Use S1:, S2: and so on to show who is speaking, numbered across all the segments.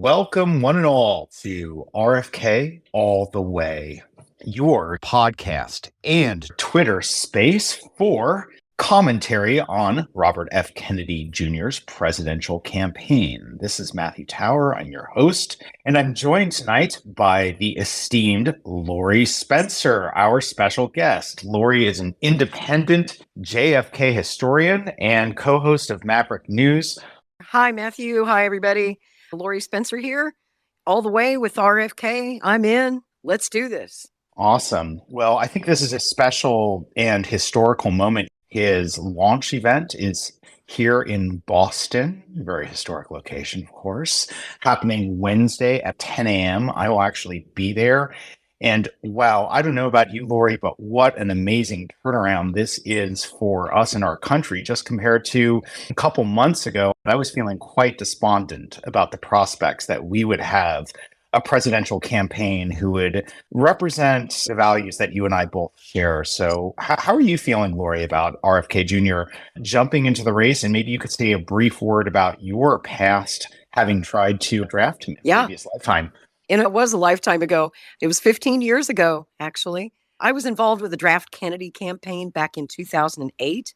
S1: Welcome, one and all, to RFK All the Way, your podcast and Twitter space for commentary on Robert F. Kennedy Jr.'s presidential campaign. This is Matthew Tower. I'm your host, and I'm joined tonight by the esteemed Lori Spencer, our special guest. Lori is an independent JFK historian and co-host of Maverick News.
S2: Hi, Matthew. Hi, everybody. Lori Spencer here, all the way with RFK. I'm in. Let's do this.
S1: Awesome. Well, I think this is a special and historical moment. His launch event is here in Boston, a very historic location, of course, happening Wednesday at 10 a.m. I will actually be there. And wow, I don't know about you, Lori, but what an amazing turnaround this is for us in our country, just compared to a couple months ago. I was feeling quite despondent about the prospects that we would have a presidential campaign who would represent the values that you and I both share. So how are you feeling, Lori, about RFK Jr. jumping into the race? And maybe you could say a brief word about your past, having tried to draft him in a previous lifetime.
S2: And it was a lifetime ago. It was 15 years ago, actually. I was involved with the Draft Kennedy campaign back in 2008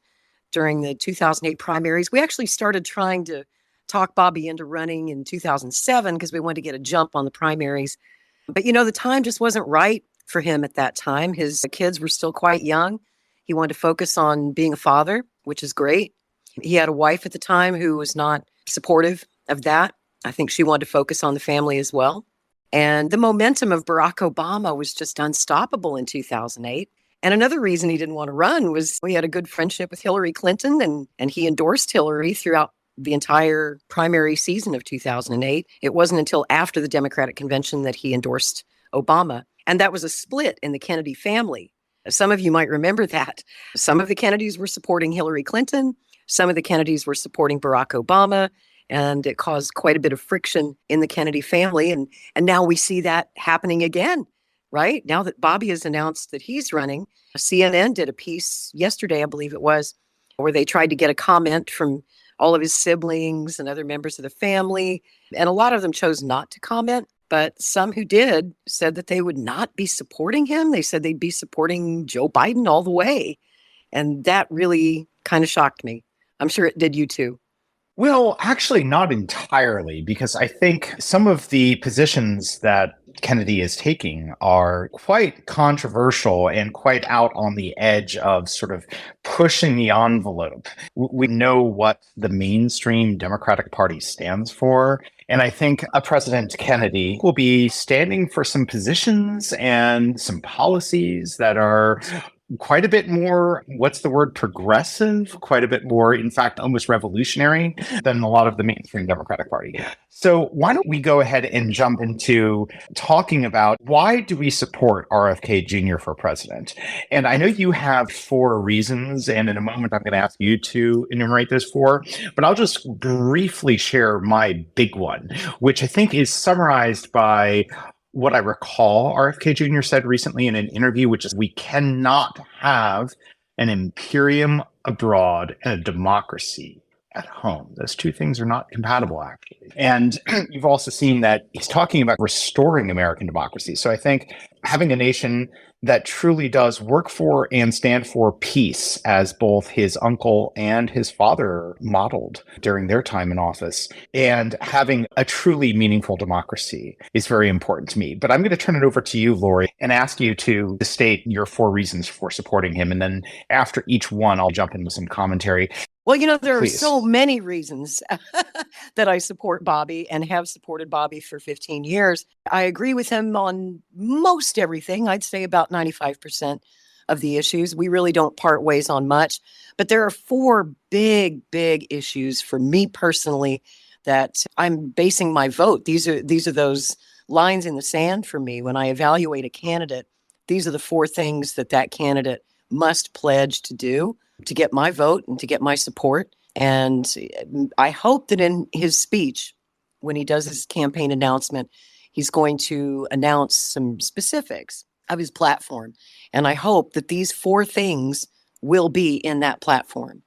S2: during the 2008 primaries. We actually started trying to talk Bobby into running in 2007 because we wanted to get a jump on the primaries. But, the time just wasn't right for him at that time. His kids were still quite young. He wanted to focus on being a father, which is great. He had a wife at the time who was not supportive of that. I think she wanted to focus on the family as well. And the momentum of Barack Obama was just unstoppable in 2008. And another reason he didn't want to run was he had a good friendship with Hillary Clinton, and he endorsed Hillary throughout the entire primary season of 2008. It wasn't until after the Democratic convention that he endorsed Obama. And that was a split in the Kennedy family. Some of you might remember that. Some of the Kennedys were supporting Hillary Clinton. Some of the Kennedys were supporting Barack Obama. And it caused quite a bit of friction in the Kennedy family. And now we see that happening again, right? Now that Bobby has announced that he's running, CNN did a piece yesterday, I believe it was, where they tried to get a comment from all of his siblings and other members of the family. And a lot of them chose not to comment. But some who did said that they would not be supporting him. They said they'd be supporting Joe Biden all the way. And that really kind of shocked me. I'm sure it did you too.
S1: Well, actually, not entirely, because I think some of the positions that Kennedy is taking are quite controversial and quite out on the edge of sort of pushing the envelope. We know what the mainstream Democratic Party stands for. And I think President Kennedy will be standing for some positions and some policies that are quite a bit more, what's the word, progressive, quite a bit more, in fact, almost revolutionary than a lot of the mainstream Democratic Party. So why don't we go ahead and jump into talking about why do we support RFK Jr. for president? And I know you have 4 reasons, and in a moment I'm going to ask you to enumerate those 4, but I'll just briefly share my big one, which I think is summarized by what I recall RFK Jr. said recently in an interview, which is we cannot have an imperium abroad and a democracy at home. Those two things are not compatible, actually. And you've also seen that he's talking about restoring American democracy. So I think having a nation that truly does work for and stand for peace, as both his uncle and his father modeled during their time in office, and having a truly meaningful democracy is very important to me. But I'm going to turn it over to you, Lori, and ask you to state your 4 reasons for supporting him. And then after each one, I'll jump in with some commentary.
S2: Well, there are so many reasons that I support Bobby and have supported Bobby for 15 years. I agree with him on most everything. I'd say about 95% of the issues. We really don't part ways on much. But there are 4 big issues for me personally that I'm basing my vote. These are those lines in the sand for me when I evaluate a candidate. These are the 4 things that candidate must pledge to do to get my vote and to get my support. And I hope that in his speech, when he does his campaign announcement, he's going to announce some specifics of his platform. And I hope that these 4 things will be in that platform.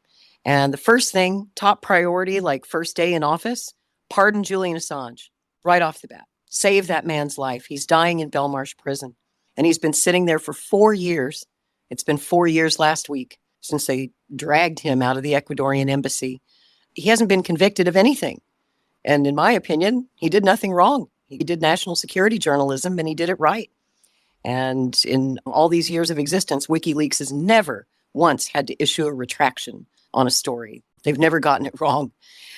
S2: And the first thing, top priority, like first day in office, pardon Julian Assange. right off the bat. Save that man's life. He's dying in Belmarsh prison. And he's been sitting there for 4 years. It's been 4 years last week since they dragged him out of the Ecuadorian embassy. He hasn't been convicted of anything. And in my opinion, he did nothing wrong. He did national security journalism and he did it right. And in all these years of existence, WikiLeaks has never once had to issue a retraction on a story. They've never gotten it wrong.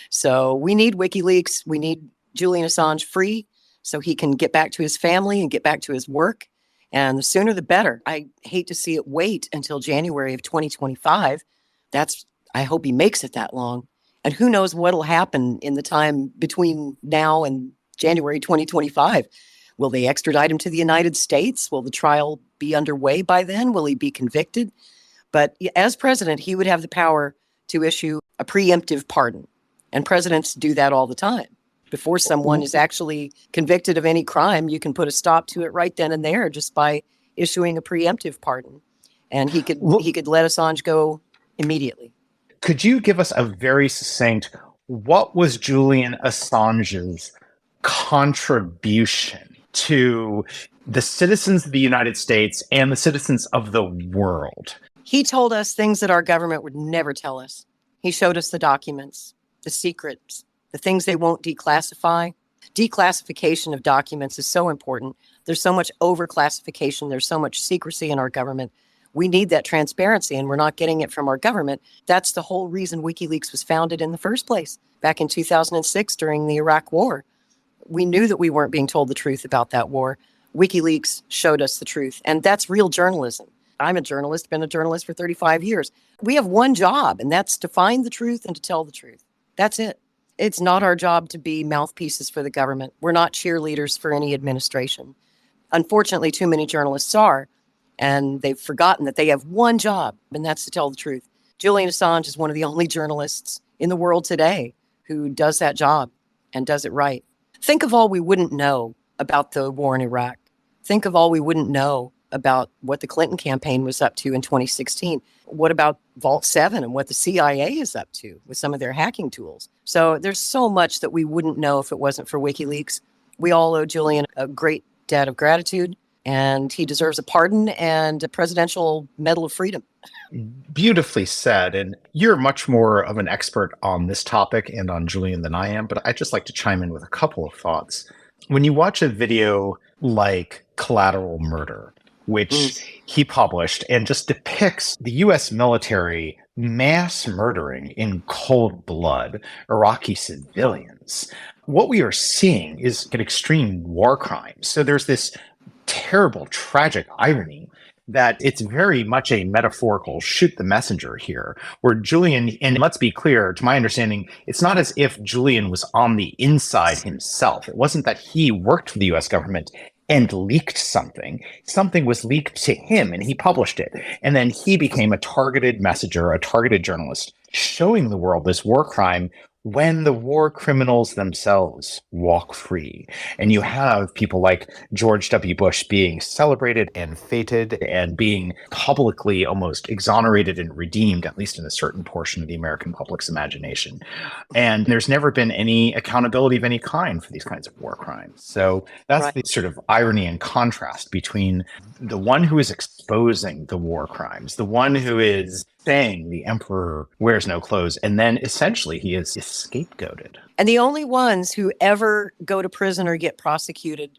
S2: So we need WikiLeaks. We need Julian Assange free so he can get back to his family and get back to his work. And the sooner the better. I hate to see it wait until January of 2025. I hope he makes it that long. And who knows what'll happen in the time between now and January 2025. Will they extradite him to the United States? Will the trial be underway by then? Will he be convicted? But as president, he would have the power to issue a preemptive pardon. And presidents do that all the time. Before someone is actually convicted of any crime, you can put a stop to it right then and there just by issuing a preemptive pardon. And he could let Assange go immediately.
S1: Could you give us a very succinct, what was Julian Assange's contribution to the citizens of the United States and the citizens of the world?
S2: He told us things that our government would never tell us. He showed us the documents, the secrets, the things they won't declassify. Declassification of documents is so important. There's so much overclassification. There's so much secrecy in our government. We need that transparency, and we're not getting it from our government. That's the whole reason WikiLeaks was founded in the first place, back in 2006 during the Iraq War. We knew that we weren't being told the truth about that war. WikiLeaks showed us the truth, and that's real journalism. I'm a journalist, been a journalist for 35 years. We have one job, and that's to find the truth and to tell the truth. That's it. It's not our job to be mouthpieces for the government. We're not cheerleaders for any administration. Unfortunately, too many journalists are, and they've forgotten that they have one job, and that's to tell the truth. Julian Assange is one of the only journalists in the world today who does that job and does it right. Think of all we wouldn't know about the war in Iraq. Think of all we wouldn't know about what the Clinton campaign was up to in 2016. What about Vault 7 and what the CIA is up to with some of their hacking tools? So there's so much that we wouldn't know if it wasn't for WikiLeaks. We all owe Julian a great debt of gratitude, and he deserves a pardon and a Presidential Medal of Freedom.
S1: Beautifully said. And you're much more of an expert on this topic and on Julian than I am, but I'd just like to chime in with a couple of thoughts. When you watch a video like Collateral Murder, which he published and just depicts the U.S. military mass murdering in cold blood Iraqi civilians, what we are seeing is an extreme war crime. So there's this terrible, tragic irony that it's very much a metaphorical shoot the messenger here, where Julian, and let's be clear, to my understanding, it's not as if Julian was on the inside himself. It wasn't that he worked for the US government and leaked something. Something was leaked to him and he published it. And then he became a targeted messenger, a targeted journalist, showing the world this war crime when the war criminals themselves walk free. And you have people like George W. Bush being celebrated and feted and being publicly almost exonerated and redeemed, at least in a certain portion of the American public's imagination. And there's never been any accountability of any kind for these kinds of war crimes. So that's the sort of irony and contrast between the one who is exposing the war crimes, the one who is saying the emperor wears no clothes, and then essentially he is scapegoated.
S2: And the only ones who ever go to prison or get prosecuted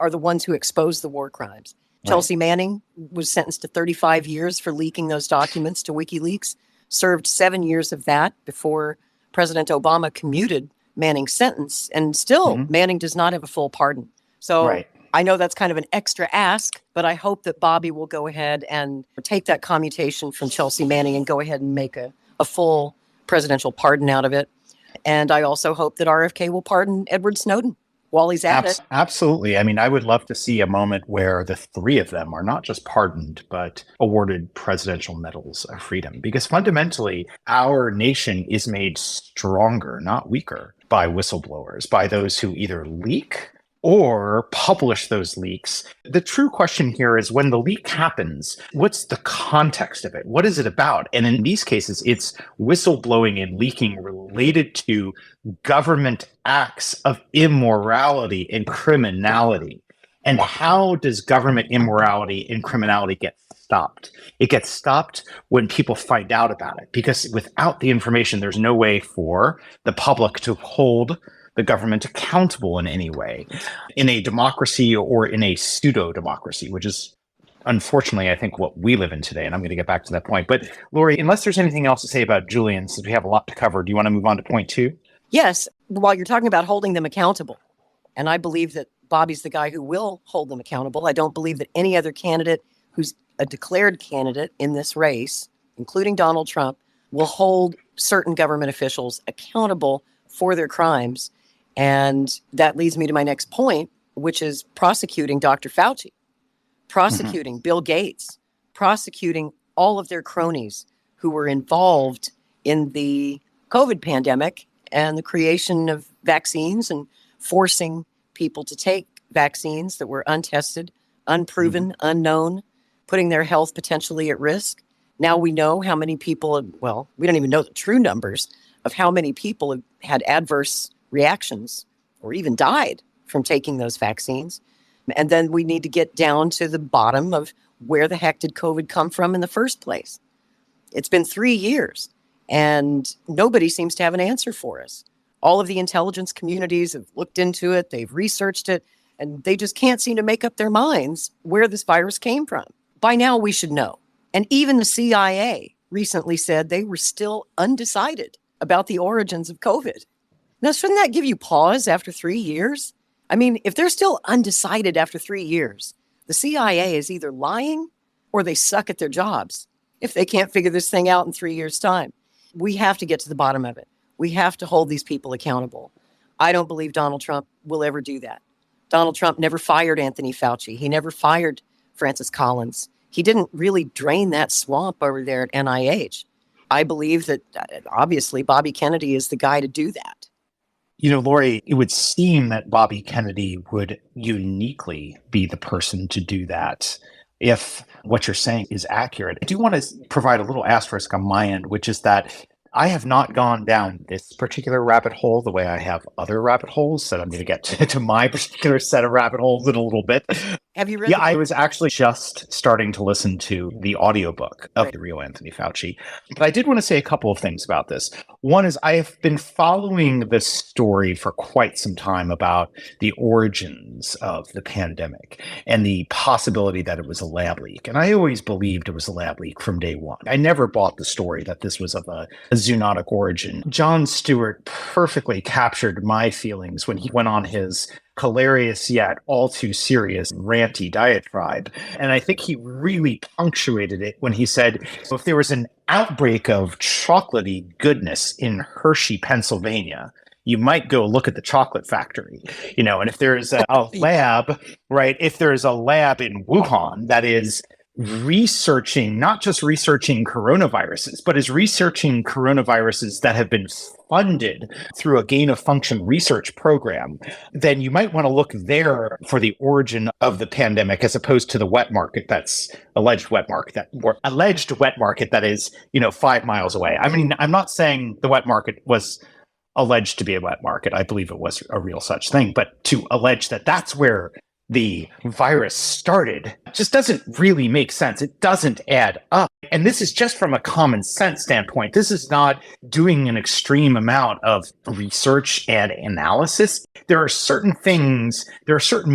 S2: are the ones who expose the war crimes. Right. Chelsea Manning was sentenced to 35 years for leaking those documents to WikiLeaks, served 7 years of that before President Obama commuted Manning's sentence, and still Manning does not have a full pardon. So I know that's kind of an extra ask, but I hope that Bobby will go ahead and take that commutation from Chelsea Manning and go ahead and make a full presidential pardon out of it. And I also hope that RFK will pardon Edward Snowden while he's at it.
S1: Absolutely. I mean, I would love to see a moment where the three of them are not just pardoned, but awarded presidential medals of freedom. Because fundamentally, our nation is made stronger, not weaker, by whistleblowers, by those who either leak or publish those leaks. The true question here is when the leak happens, what's the context of it? What is it about? And in these cases, it's whistleblowing and leaking related to government acts of immorality and criminality. And how does government immorality and criminality get stopped? It gets stopped when people find out about it, because without the information, there's no way for the public to hold the government accountable in any way in a democracy or in a pseudo-democracy, which is unfortunately, I think, what we live in today. And I'm going to get back to that point. But Lori, unless there's anything else to say about Julian, since we have a lot to cover, do you want to move on to point 2?
S2: Yes. While you're talking about holding them accountable, and I believe that Bobby's the guy who will hold them accountable. I don't believe that any other candidate who's a declared candidate in this race, including Donald Trump, will hold certain government officials accountable for their crimes. And that leads me to my next point, which is prosecuting Dr. Fauci, prosecuting Bill Gates, prosecuting all of their cronies who were involved in the COVID pandemic and the creation of vaccines and forcing people to take vaccines that were untested, unproven, unknown, putting their health potentially at risk. Now we know how many people, well, we don't even know the true numbers of how many people have had adverse reactions or even died from taking those vaccines. And then we need to get down to the bottom of where the heck did COVID come from in the first place? It's been 3 years and nobody seems to have an answer for us. All of the intelligence communities have looked into it, they've researched it, and they just can't seem to make up their minds where this virus came from. By now we should know. And even the CIA recently said they were still undecided about the origins of COVID. Now, shouldn't that give you pause after 3 years? I mean, if they're still undecided after 3 years, the CIA is either lying or they suck at their jobs if they can't figure this thing out in 3 years' time. We have to get to the bottom of it. We have to hold these people accountable. I don't believe Donald Trump will ever do that. Donald Trump never fired Anthony Fauci. He never fired Francis Collins. He didn't really drain that swamp over there at NIH. I believe that obviously Bobby Kennedy is the guy to do that.
S1: You know, Lori, it would seem that Bobby Kennedy would uniquely be the person to do that if what you're saying is accurate. I do want to provide a little asterisk on my end, which is that I have not gone down this particular rabbit hole the way I have other rabbit holes that I'm going to get to my particular set of rabbit holes in a little bit.
S2: Have you read?
S1: Yeah, I was actually just starting to listen to the audiobook of The Real Anthony Fauci. But I did want to say a couple of things about this. One is I have been following this story for quite some time about the origins of the pandemic and the possibility that it was a lab leak. And I always believed it was a lab leak from day one. I never bought the story that this was of a zoonotic origin. Jon Stewart perfectly captured my feelings when he went on his hilarious yet all too serious ranty diatribe. And I think he really punctuated it when he said, if there was an outbreak of chocolatey goodness in Hershey, Pennsylvania, you might go look at the chocolate factory, you know, and if there's a lab, right, if there's a lab in Wuhan that is researching, not just researching coronaviruses, but is researching coronaviruses that have been funded through a gain of function research program, then you might want to look there for the origin of the pandemic as opposed to the wet market that's alleged wet market that is, 5 miles away. I mean, I'm not saying the wet market was alleged to be a wet market. I believe it was a real such thing, but to allege that that's where the virus started just doesn't really make sense. It doesn't add up. And this is just from a common sense standpoint. This is not doing an extreme amount of research and analysis. There are certain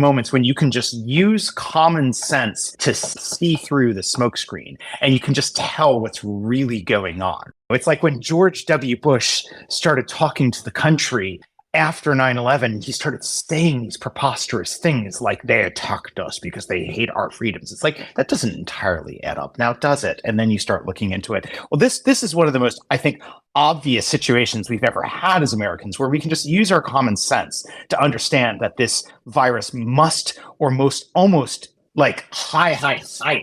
S1: moments when you can just use common sense to see through the smokescreen and you can just tell what's really going on. It's like when George W. Bush started talking to the country after 9/11, he started saying these preposterous things like they attacked us because they hate our freedoms. It's like, that doesn't entirely add up now, does it? And then you start looking into it. Well, this is one of the most, I think, obvious situations we've ever had as Americans where we can just use our common sense to understand that this virus must, or most almost like high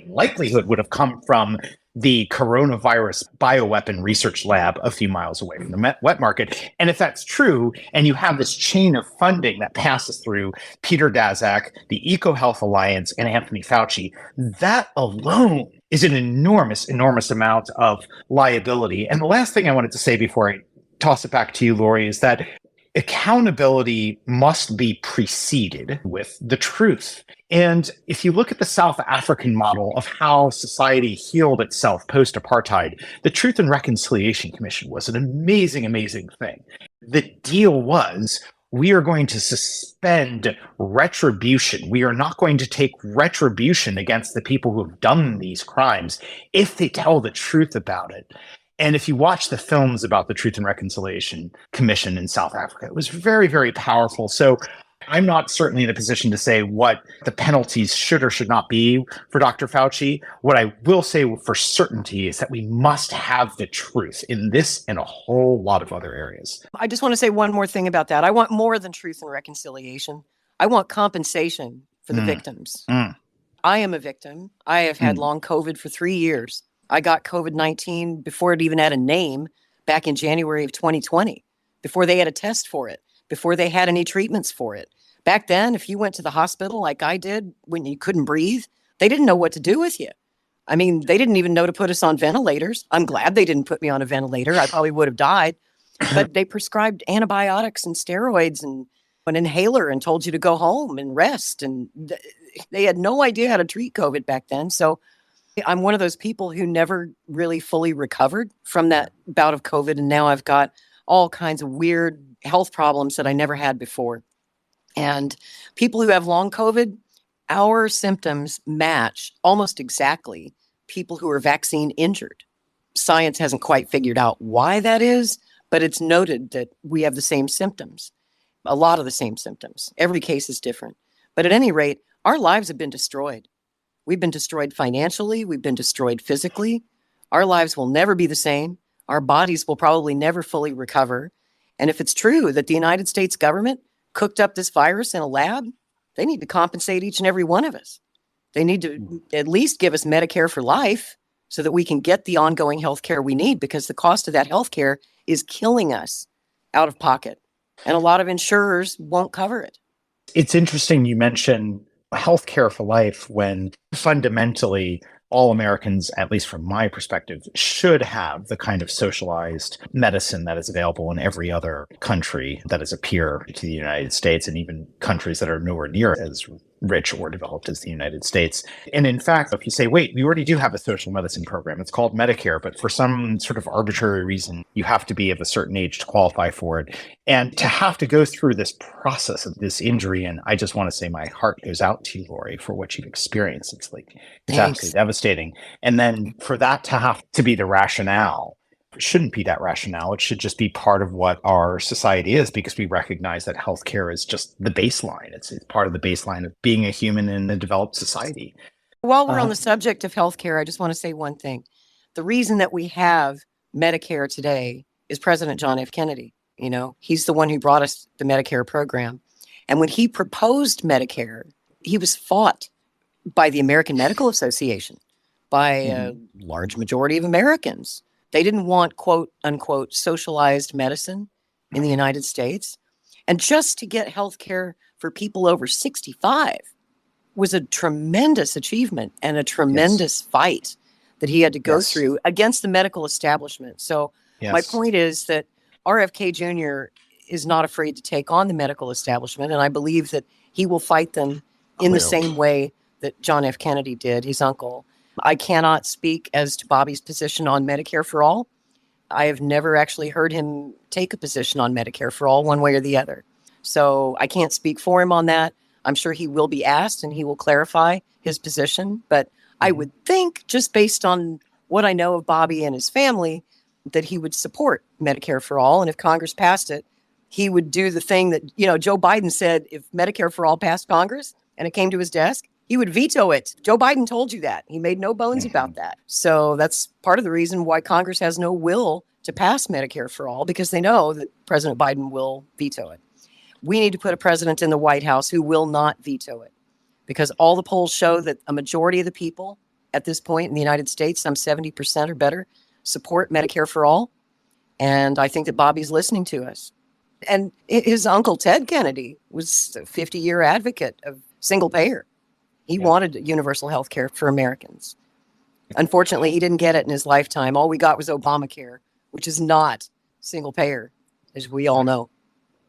S1: likelihood would have come from the coronavirus bioweapon research lab a few miles away from the wet market. And if that's true, and you have this chain of funding that passes through Peter Daszak, the EcoHealth Alliance, and Anthony Fauci, that alone is an enormous, enormous amount of liability. And the last thing I wanted to say before I toss it back to you, Lori, is that accountability must be preceded with the truth. And if you look at the South African model of how society healed itself post-apartheid, the Truth and Reconciliation Commission was an amazing, amazing thing. The deal was, we are going to suspend retribution. We are not going to take retribution against the people who have done these crimes if they tell the truth about it. And if you watch the films about the Truth and Reconciliation Commission in South Africa, it was very, very powerful. So I'm not certainly in a position to say what the penalties should or should not be for Dr. Fauci. What I will say for certainty is that we must have the truth in this and a whole lot of other areas.
S2: I just want to say one more thing about that. I want more than truth and reconciliation. I want compensation for the victims. I am a victim. I have had long COVID for 3 years. I got COVID-19 before it even had a name back in January of 2020, before they had a test for it, before they had any treatments for it. Back then, if you went to the hospital like I did when you couldn't breathe, they didn't know what to do with you. I mean, they didn't even know to put us on ventilators. I'm glad they didn't put me on a ventilator. I probably would have died. But they prescribed antibiotics and steroids and an inhaler and told you to go home and rest. And they had no idea how to treat COVID back then. So I'm one of those people who never really fully recovered from that bout of COVID. And now I've got all kinds of weird health problems that I never had before. And people who have long COVID, our symptoms match almost exactly people who are vaccine injured. Science hasn't quite figured out why that is, but it's noted that we have the same symptoms, a lot of the same symptoms. Every case is different. But at any rate, our lives have been destroyed. We've been destroyed financially. We've been destroyed physically. Our lives will never be the same. Our bodies will probably never fully recover. And if it's true that the United States government cooked up this virus in a lab, they need to compensate each and every one of us. They need to at least give us Medicare for life so that we can get the ongoing health care we need, because the cost of that health care is killing us out of pocket. And a lot of insurers won't cover it.
S1: It's interesting you mention healthcare for life when fundamentally all Americans, at least from my perspective, should have the kind of socialized medicine that is available in every other country that is a peer to the United States, and even countries that are nowhere near as rich or developed as the United States. And in fact, if you say, wait, we already do have a social medicine program, it's called Medicare, but for some sort of arbitrary reason, you have to be of a certain age to qualify for it. And to have to go through this process of this injury, and I just want to say my heart goes out to you, Lori, for what you've experienced. It's absolutely devastating. And then for that to have to be the rationale, it shouldn't be that rationale. It should just be part of what our society is, because we recognize that healthcare is just the baseline. It's part of the baseline of being a human in a developed society.
S2: While we're on the subject of healthcare, I just want to say one thing. The reason that we have Medicare today is President John F. Kennedy. You know, he's the one who brought us the Medicare program. And when he proposed Medicare, he was fought by the American Medical Association, by a large majority of Americans. They didn't want, quote unquote, socialized medicine in the United States. And just to get health care for people over 65 was a tremendous achievement and a tremendous fight that he had to go through against the medical establishment. So my point is that RFK Jr. is not afraid to take on the medical establishment. And I believe that he will fight them in the same way that John F. Kennedy did, his uncle. I cannot speak as to Bobby's position on Medicare for all. I have never actually heard him take a position on Medicare for all, one way or the other. So I can't speak for him on that. I'm sure he will be asked and he will clarify his position. But I would think, just based on what I know of Bobby and his family, that he would support Medicare for all. And if Congress passed it, he would do the thing that, you know, Joe Biden said, if Medicare for all passed Congress and it came to his desk, he would veto it. Joe Biden told you that. He made no bones about that. So that's part of the reason why Congress has no will to pass Medicare for all, because they know that President Biden will veto it. We need to put a president in the White House who will not veto it, because all the polls show that a majority of the people at this point in the United States, some 70% or better support Medicare for all. And I think that Bobby's listening to us. And his uncle, Ted Kennedy, was a 50-year advocate of single payer. He wanted universal health care for Americans. Unfortunately, he didn't get it in his lifetime. All we got was Obamacare, which is not single payer, as we all know.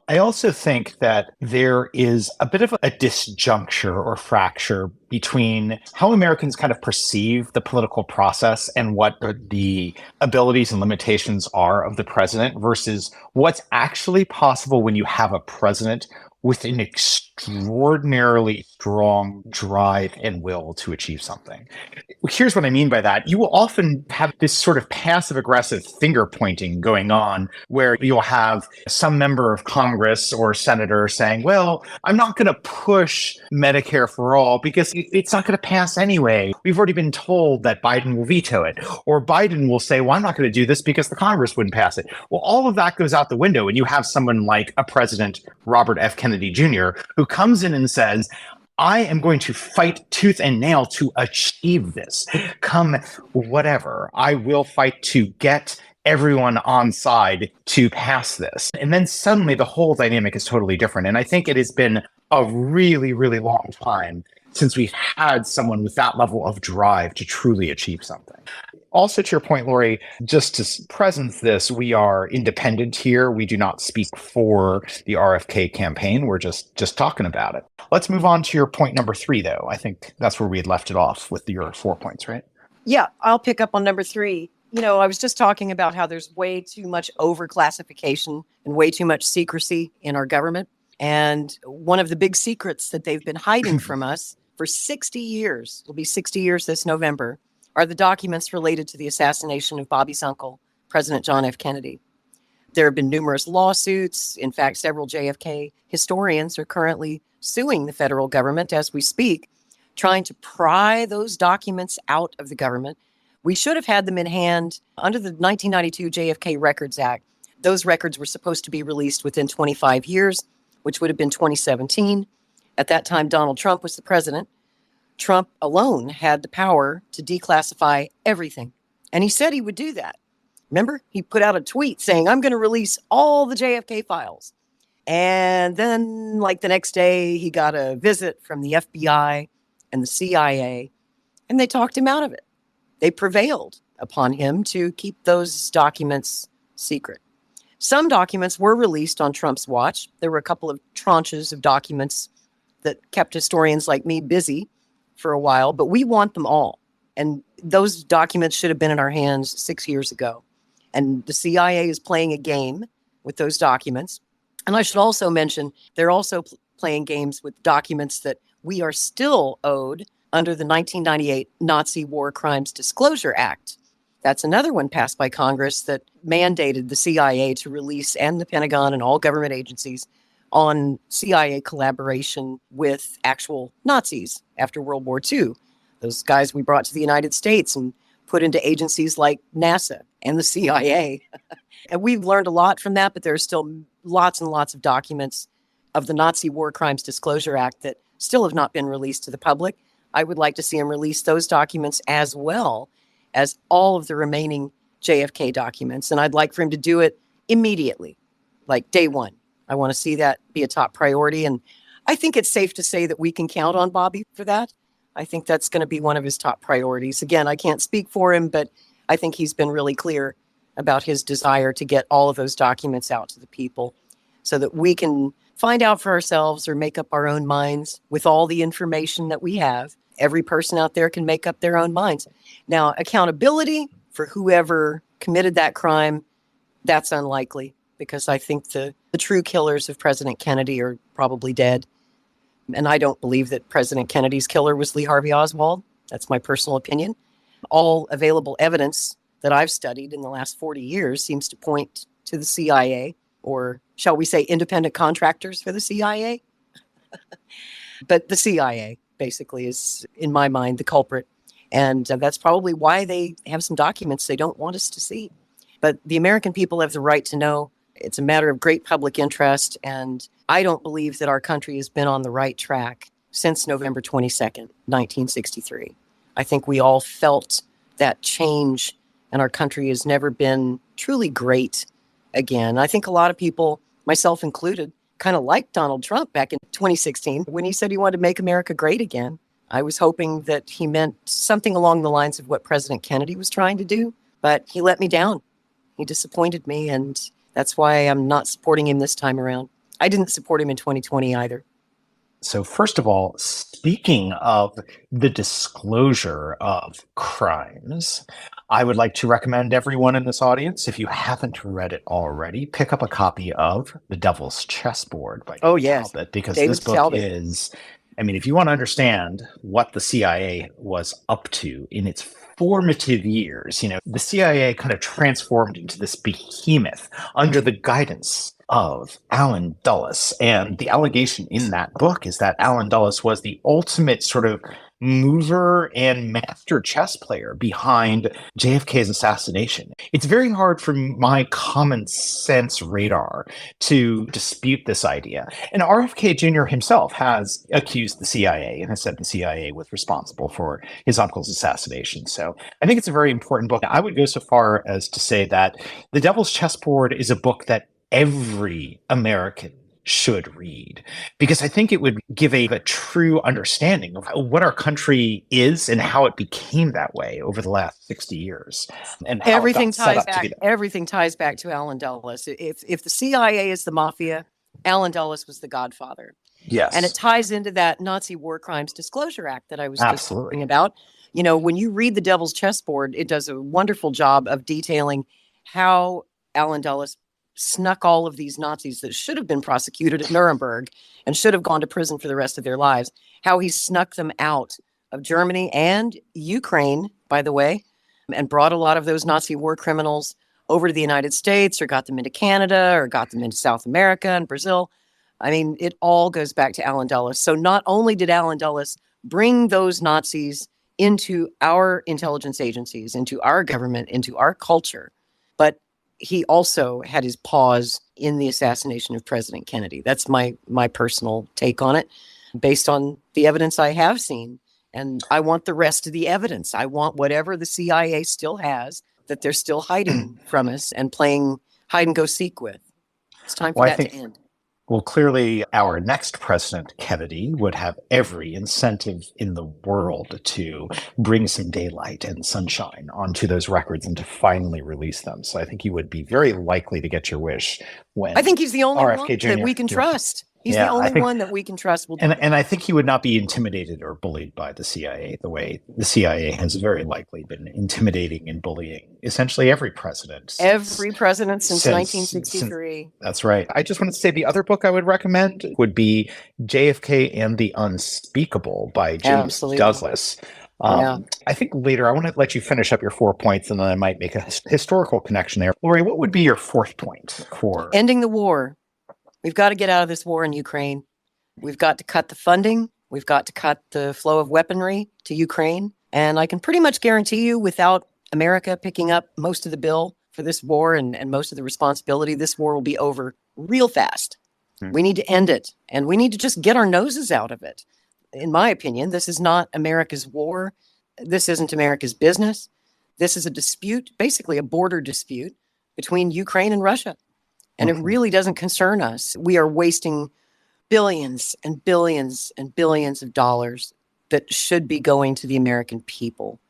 S1: I also think that there is a bit of a disjuncture or fracture between how Americans kind of perceive the political process and what the abilities and limitations are of the president versus what's actually possible when you have a president with an extraordinarily strong drive and will to achieve something. Here's what I mean by that. You will often have this sort of passive aggressive finger pointing going on where you'll have some member of Congress or senator saying, well, I'm not going to push Medicare for all because it's not going to pass anyway. We've already been told that Biden will veto it. Or Biden will say, well, I'm not going to do this because the Congress wouldn't pass it. Well, all of that goes out the window. And you have someone like a President Robert F. Kennedy Jr., who comes in and says, I am going to fight tooth and nail to achieve this. Come whatever, I will fight to get everyone on side to pass this. And then suddenly the whole dynamic is totally different. And I think it has been a really, really long time since we've had someone with that level of drive to truly achieve something. Also, to your point, Lori, just to presence this, we are independent here. We do not speak for the RFK campaign. We're just talking about it. Let's move on to your point number 3, though. I think that's where we had left it off with your 4 points, right?
S2: Yeah, I'll pick up on number 3. I was just talking about how there's way too much overclassification and way too much secrecy in our government. And one of the big secrets that they've been hiding from us for 60 years, it'll be 60 years this November, are the documents related to the assassination of Bobby's uncle, President John F. Kennedy. There have been numerous lawsuits. In fact, several JFK historians are currently suing the federal government as we speak, trying to pry those documents out of the government. We should have had them in hand under the 1992 JFK Records Act. Those records were supposed to be released within 25 years, which would have been 2017. At that time, Donald Trump was the president. Trump alone had the power to declassify everything. And he said he would do that. Remember, he put out a tweet saying, I'm going to release all the JFK files. And then, like the next day, he got a visit from the FBI and the CIA, and they talked him out of it. They prevailed upon him to keep those documents secret. Some documents were released on Trump's watch. There were a couple of tranches of documents that kept historians like me busy for a while, but we want them all. And those documents should have been in our hands 6 years ago. And the CIA is playing a game with those documents. And I should also mention, they're also playing games with documents that we are still owed under the 1998 Nazi War Crimes Disclosure Act. That's another one passed by Congress that mandated the CIA to release, and the Pentagon and all government agencies, on CIA collaboration with actual Nazis after World War II. Those guys we brought to the United States and put into agencies like NASA and the CIA. And we've learned a lot from that, but there's still lots and lots of documents of the Nazi War Crimes Disclosure Act that still have not been released to the public. I would like to see him release those documents as well as all of the remaining JFK documents. And I'd like for him to do it immediately, like day one. I want to see that be a top priority. And I think it's safe to say that we can count on Bobby for that. I think that's going to be one of his top priorities. Again, I can't speak for him, but I think he's been really clear about his desire to get all of those documents out to the people so that we can find out for ourselves or make up our own minds with all the information that we have. Every person out there can make up their own minds. Now, accountability for whoever committed that crime, that's unlikely, because I think the true killers of President Kennedy are probably dead. And I don't believe that President Kennedy's killer was Lee Harvey Oswald. That's my personal opinion. All available evidence that I've studied in the last 40 years seems to point to the CIA, or shall we say independent contractors for the CIA? But the CIA basically is, in my mind, the culprit. And that's probably why they have some documents they don't want us to see. But the American people have the right to know. It's a matter of great public interest. And I don't believe that our country has been on the right track since November 22nd, 1963. I think we all felt that change, and our country has never been truly great again. I think a lot of people, myself included, kind of liked Donald Trump back in 2016 when he said he wanted to make America great again. I was hoping that he meant something along the lines of what President Kennedy was trying to do, but he let me down. He disappointed me, and that's why I'm not supporting him this time around. I didn't support him in 2020 either.
S1: So first of all, speaking of the disclosure of crimes, I would like to recommend everyone in this audience, if you haven't read it already, pick up a copy of The Devil's Chessboard by Talbot, because
S2: David
S1: this book
S2: Talbot.
S1: if you want to understand what the CIA was up to in its formative years, the CIA kind of transformed into this behemoth under the guidance of Alan Dulles. And the allegation in that book is that Alan Dulles was the ultimate sort of mover and master chess player behind JFK's assassination. It's very hard for my common sense radar to dispute this idea. And RFK Jr. himself has accused the CIA and has said the CIA was responsible for his uncle's assassination. So I think it's a very important book. I would go so far as to say that The Devil's Chessboard is a book that every American should read, because I think it would give a true understanding of what our country is and how it became that way over the last 60 years. And how
S2: everything ties back to Alan Dulles. If the CIA is the mafia, Alan Dulles was the godfather.
S1: Yes.
S2: And it ties into that Nazi War Crimes Disclosure Act that I was just talking about. When you read The Devil's Chessboard, it does a wonderful job of detailing how Alan Dulles snuck all of these Nazis that should have been prosecuted at Nuremberg and should have gone to prison for the rest of their lives, how he snuck them out of Germany and Ukraine, by the way, and brought a lot of those Nazi war criminals over to the United States, or got them into Canada, or got them into South America and Brazil. I mean, it all goes back to Alan Dulles. So not only did Alan Dulles bring those Nazis into our intelligence agencies, into our government, into our culture, but he also had his paws in the assassination of President Kennedy. That's my personal take on it, based on the evidence I have seen. And I want the rest of the evidence. I want whatever the CIA still has that they're still hiding from us and playing hide and go seek with. It's time for to end.
S1: Well, clearly, our next president, Kennedy, would have every incentive in the world to bring some daylight and sunshine onto those records and to finally release them. So I think you would be very likely to get your wish when
S2: I think he's the only
S1: RFK
S2: one
S1: Jr.
S2: that we can trust. He's the only one that we can trust.
S1: And I think he would not be intimidated or bullied by the CIA the way the CIA has very likely been intimidating and bullying essentially every president.
S2: Every president since 1963.
S1: That's right. I just wanted to say the other book I would recommend would be JFK and the Unspeakable by James Douglas. I think later I want to let you finish up your 4 points, and then I might make a historical connection there. Lori, what would be your fourth point for
S2: ending the war? We've got to get out of this war in Ukraine. We've got to cut the funding. We've got to cut the flow of weaponry to Ukraine. And I can pretty much guarantee you, without America picking up most of the bill for this war and most of the responsibility, this war will be over real fast. We need to end it. And we need to just get our noses out of it. In my opinion, this is not America's war. This isn't America's business. This is a dispute, basically a border dispute between Ukraine and Russia. And it really doesn't concern us. We are wasting billions and billions and billions of dollars that should be going to the American people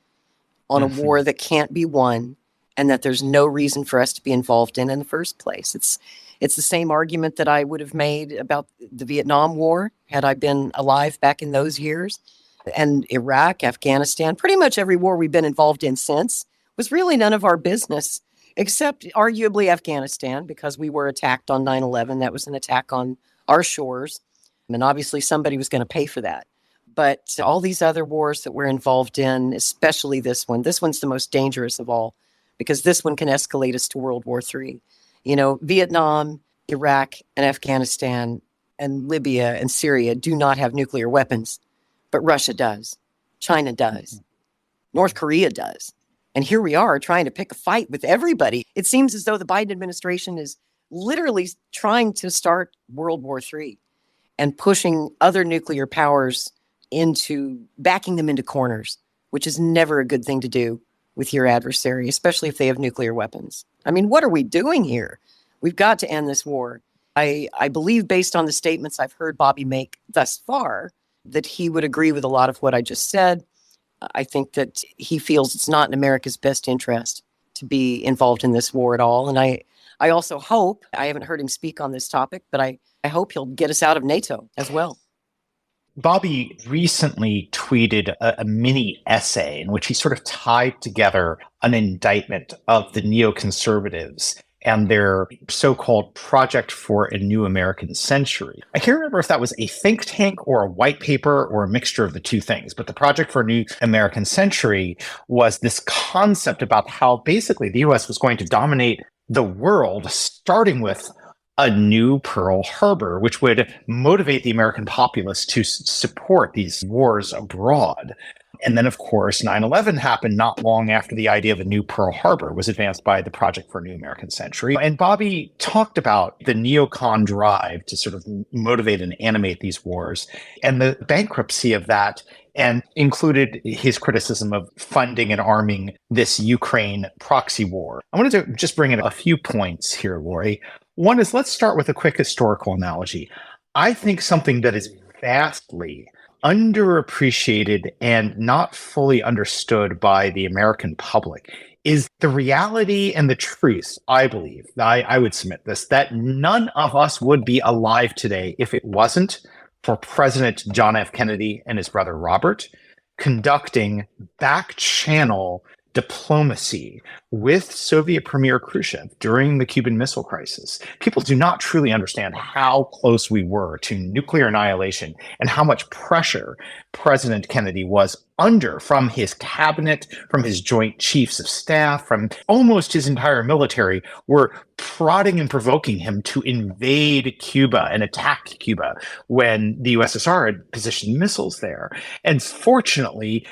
S2: on a war that can't be won and that there's no reason for us to be involved in the first place. It's the same argument that I would have made about the Vietnam War had I been alive back in those years. And Iraq, Afghanistan, pretty much every war we've been involved in since was really none of our business. Except arguably Afghanistan, because we were attacked on 9/11. That was an attack on our shores. And obviously somebody was going to pay for that. But all these other wars that we're involved in, especially this one's the most dangerous of all, because this one can escalate us to World War III. Vietnam, Iraq, and Afghanistan, and Libya and Syria do not have nuclear weapons, but Russia does. China does. North Korea does. And here we are trying to pick a fight with everybody. It seems as though the Biden administration is literally trying to start World War III and pushing other nuclear powers backing them into corners which is never a good thing to do with your adversary, especially if they have nuclear weapons. I mean, what are we doing here? We've got to end this war. I believe, based on the statements I've heard Bobby make thus far, that he would agree with a lot of what I just said. I think that he feels it's not in America's best interest to be involved in this war at all. And I also hope, I haven't heard him speak on this topic, but I hope he'll get us out of NATO as well.
S1: Bobby recently tweeted a mini essay in which he sort of tied together an indictment of the neoconservatives and their so-called Project for a New American Century. I can't remember if that was a think tank or a white paper or a mixture of the two things, but the Project for a New American Century was this concept about how basically the US was going to dominate the world, starting with a new Pearl Harbor, which would motivate the American populace to support these wars abroad. And then, of course, 9/11 happened not long after the idea of a new Pearl Harbor was advanced by the Project for a New American Century. And Bobby talked about the neocon drive to sort of motivate and animate these wars and the bankruptcy of that, and included his criticism of funding and arming this Ukraine proxy war. I wanted to just bring in a few points here, Lori. One is, let's start with a quick historical analogy. I think something that is vastly underappreciated and not fully understood by the American public is the reality and the truth, I believe, I would submit this, that none of us would be alive today if it wasn't for President John F. Kennedy and his brother Robert conducting back-channel diplomacy with Soviet Premier Khrushchev during the Cuban Missile Crisis. People do not truly understand how close we were to nuclear annihilation and how much pressure President Kennedy was under from his cabinet, from his joint chiefs of staff, from almost his entire military, were prodding and provoking him to invade Cuba and attack Cuba when the USSR had positioned missiles there. And fortunately,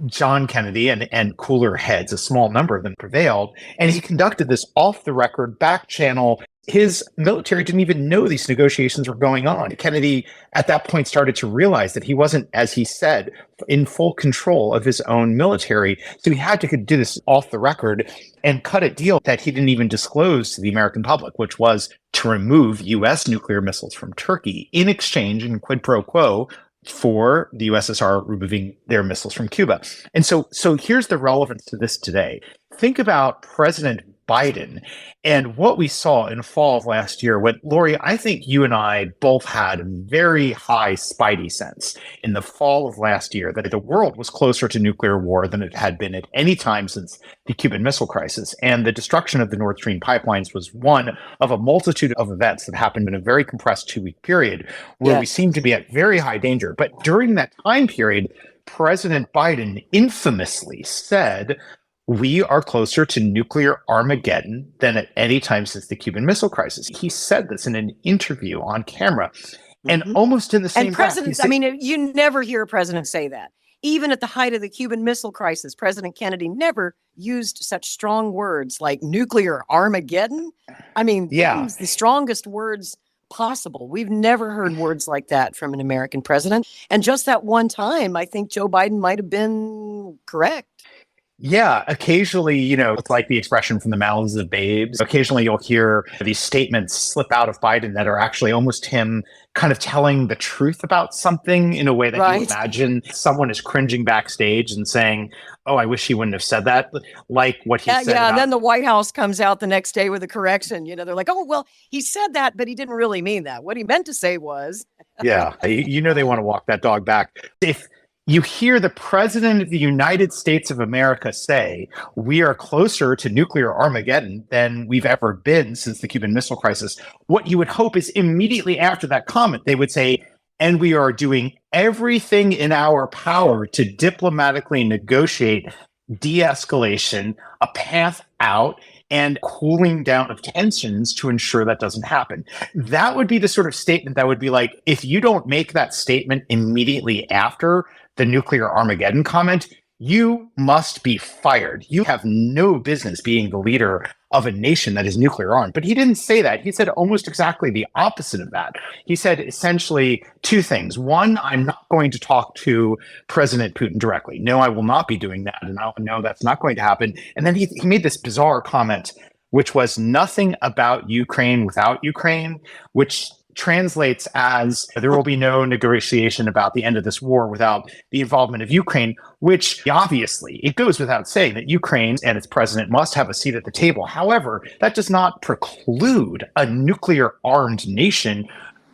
S1: John Kennedy and cooler heads, a small number of them, prevailed, and he conducted this off-the-record, back-channel. His military didn't even know these negotiations were going on. Kennedy, at that point, started to realize that he wasn't, as he said, in full control of his own military. So he had to do this off the record and cut a deal that he didn't even disclose to the American public, which was to remove U.S. nuclear missiles from Turkey in exchange, in quid pro quo, for the USSR removing their missiles from Cuba. And so here's the relevance to this today. Think about President Biden and what we saw in the fall of last year when, Lori, I think you and I both had a very high spidey sense in the fall of last year that the world was closer to nuclear war than it had been at any time since the Cuban Missile Crisis. And the destruction of the Nord Stream pipelines was one of a multitude of events that happened in a very compressed 2-week period where we seemed to be at very high danger. But during that time period, President Biden infamously said, we are closer to nuclear Armageddon than at any time since the Cuban Missile Crisis. He said this in an interview on camera. And almost in the same breath,
S2: presidents, I mean, you never hear a president say that. Even at the height of the Cuban Missile Crisis, President Kennedy never used such strong words like nuclear Armageddon. I mean, the strongest words possible. We've never heard words like that from an American president. And just that one time, I think Joe Biden might have been correct.
S1: Yeah, occasionally, it's like the expression from the mouths of babes. Occasionally you'll hear these statements slip out of Biden that are actually almost him kind of telling the truth about something in a way that you imagine someone is cringing backstage and saying, oh, I wish he wouldn't have said that, like what he said.
S2: Yeah, and then the White House comes out the next day with a correction. They're like, oh, well, he said that, but he didn't really mean that. What he meant to say was.
S1: Yeah, they want to walk that dog back. If you hear the President of the United States of America say, we are closer to nuclear Armageddon than we've ever been since the Cuban Missile Crisis, what you would hope is immediately after that comment, they would say, and we are doing everything in our power to diplomatically negotiate de-escalation, a path out, and cooling down of tensions to ensure that doesn't happen. That would be the sort of statement that would be like, if you don't make that statement immediately after the nuclear Armageddon comment, you must be fired. You have no business being the leader of a nation that is nuclear armed. But he didn't say that. He said almost exactly the opposite of that. He said essentially two things. One, I'm not going to talk to President Putin directly. No, I will not be doing that. And no, that's not going to happen. And then he made this bizarre comment, which was nothing about Ukraine without Ukraine, which translates as there will be no negotiation about the end of this war without the involvement of Ukraine, which obviously it goes without saying that Ukraine and its president must have a seat at the table. However, that does not preclude a nuclear armed nation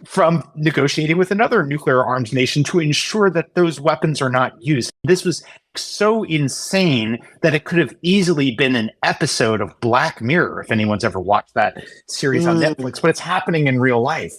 S1: from negotiating with another nuclear armed nation to ensure that those weapons are not used. This was so insane that it could have easily been an episode of Black Mirror, if anyone's ever watched that series on Netflix, but it's happening in real life.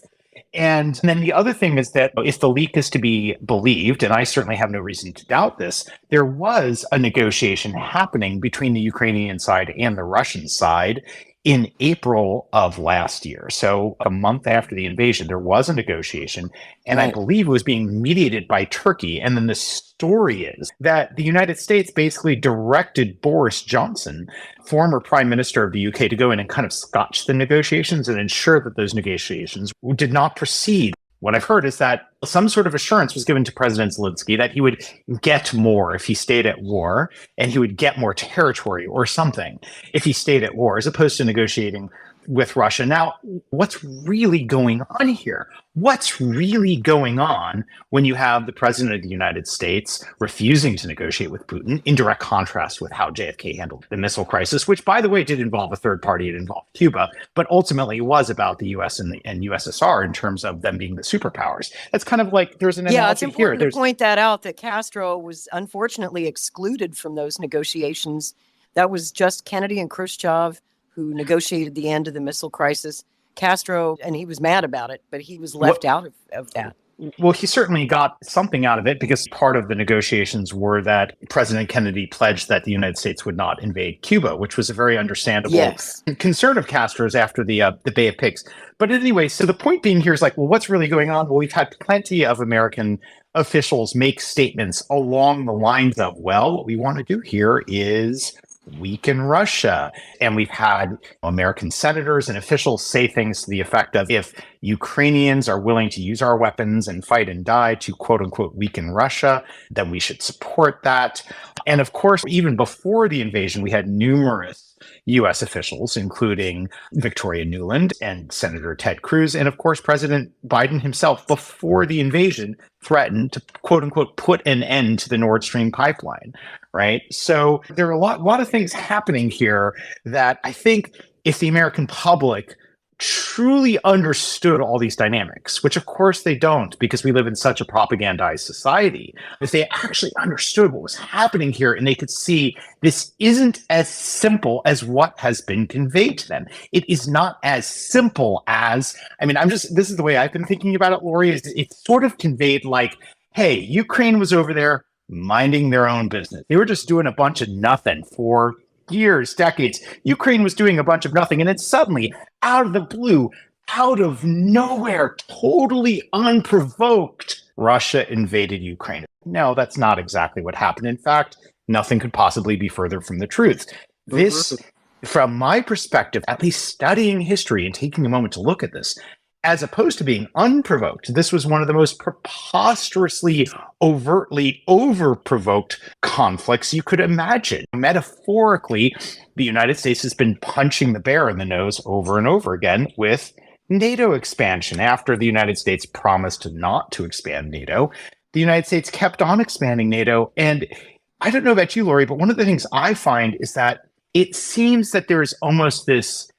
S1: And then the other thing is that if the leak is to be believed, and I certainly have no reason to doubt this, there was a negotiation happening between the Ukrainian side and the Russian side in April of last year. So a month after the invasion, there was a negotiation, and I believe it was being mediated by Turkey. And then the story is that the United States basically directed Boris Johnson, former prime minister of the UK, to go in and kind of scotch the negotiations and ensure that those negotiations did not proceed. What I've heard is that some sort of assurance was given to President Zelensky that he would get more if he stayed at war, and he would get more territory or something if he stayed at war, as opposed to negotiating with Russia. Now, what's really going on here? What's really going on when you have the president of the United States refusing to negotiate with Putin, in direct contrast with how JFK handled the missile crisis, which, by the way, did involve a third party. It involved Cuba, but ultimately it was about the U.S. and USSR in terms of them being the superpowers. That's kind of like there's an analogy here.
S2: Yeah, it's important to point that out, that Castro was unfortunately excluded from those negotiations. That was just Kennedy and Khrushchev who negotiated the end of the missile crisis. Castro, and he was mad about it, but he was left out of that.
S1: Well, he certainly got something out of it, because part of the negotiations were that President Kennedy pledged that the United States would not invade Cuba, which was a very understandable concern of Castro's after the Bay of Pigs. But anyway, so the point being here is like, well, what's really going on? Well, we've had plenty of American officials make statements along the lines of, well, what we want to do here is weaken Russia. And we've had American senators and officials say things to the effect of, if Ukrainians are willing to use our weapons and fight and die to quote unquote weaken Russia, then we should support that. And of course, even before the invasion, we had numerous U.S. officials, including Victoria Nuland and Senator Ted Cruz. And of course, President Biden himself, before the invasion, threatened to quote unquote put an end to the Nord Stream pipeline. Right. So there are a lot of things happening here that I think if the American public truly understood all these dynamics, which of course they don't, because we live in such a propagandized society, if they actually understood what was happening here and they could see this isn't as simple as what has been conveyed to them. It is not as simple as, this is the way I've been thinking about it, Lori, is it's sort of conveyed like, hey, Ukraine was over there minding their own business. They were just doing a bunch of nothing for years, decades. Ukraine was doing a bunch of nothing, and then suddenly, out of the blue, out of nowhere, totally unprovoked, Russia invaded Ukraine. No, that's not exactly what happened. In fact, nothing could possibly be further from the truth. This, from my perspective, at least studying history and taking a moment to look at this, as opposed to being unprovoked, this was one of the most preposterously, overtly over-provoked conflicts you could imagine. Metaphorically, the United States has been punching the bear in the nose over and over again with NATO expansion. After the United States promised not to expand NATO, the United States kept on expanding NATO. And I don't know about you, Lori, but one of the things I find is that it seems that there's almost this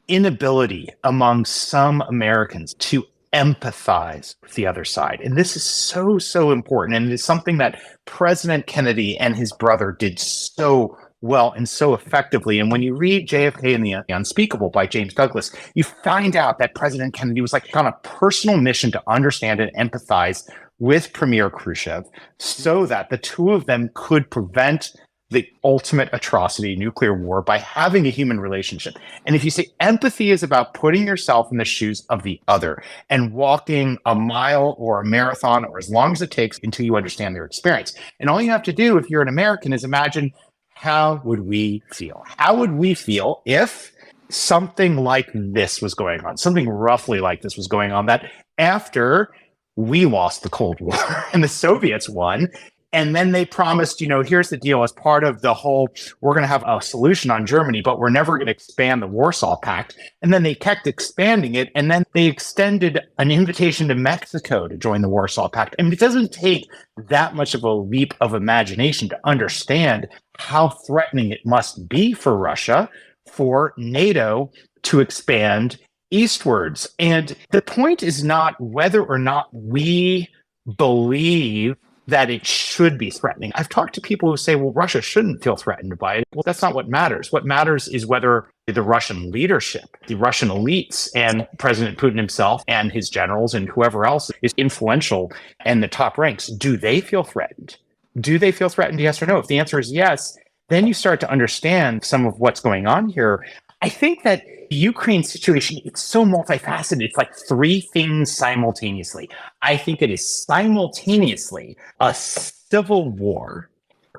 S1: inability among some Americans to empathize with the other side. And this is so important. And it is something that President Kennedy and his brother did so well and so effectively. And when you read JFK and the Unspeakable by James Douglas, you find out that President Kennedy was like on a personal mission to understand and empathize with Premier Khrushchev so that the two of them could prevent the ultimate atrocity, nuclear war, by having a human relationship. And if you say empathy is about putting yourself in the shoes of the other and walking a mile or a marathon or as long as it takes until you understand their experience. And all you have to do if you're an American is imagine, how would we feel? How would we feel if something like this was going on, something roughly like this was going on, that after we lost the Cold War and the Soviets won, and then they promised, here's the deal, as part of the whole, we're going to have a solution on Germany, but we're never going to expand the Warsaw Pact. And then they kept expanding it. And then they extended an invitation to Mexico to join the Warsaw Pact. I mean, it doesn't take that much of a leap of imagination to understand how threatening it must be for Russia for NATO to expand eastwards. And the point is not whether or not we believe that it should be threatening. I've talked to people who say, well, Russia shouldn't feel threatened by it. Well, that's not what matters. What matters is whether the Russian leadership, the Russian elites, and President Putin himself and his generals and whoever else is influential in the top ranks, do they feel threatened? Do they feel threatened, yes or no? If the answer is yes, then you start to understand some of what's going on here. I think that the Ukraine situation, it's so multifaceted. It's like three things simultaneously. I think it is simultaneously a civil war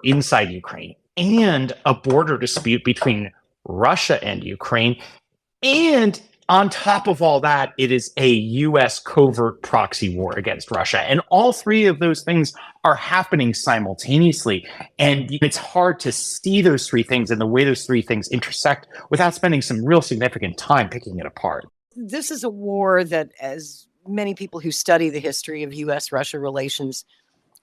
S1: inside Ukraine and a border dispute between Russia and Ukraine. And on top of all that, it is a U.S. covert proxy war against Russia. And all three of those things are happening simultaneously. And it's hard to see those three things and the way those three things intersect without spending some real significant time picking it apart.
S2: This is a war that, as many people who study the history of U.S.-Russia relations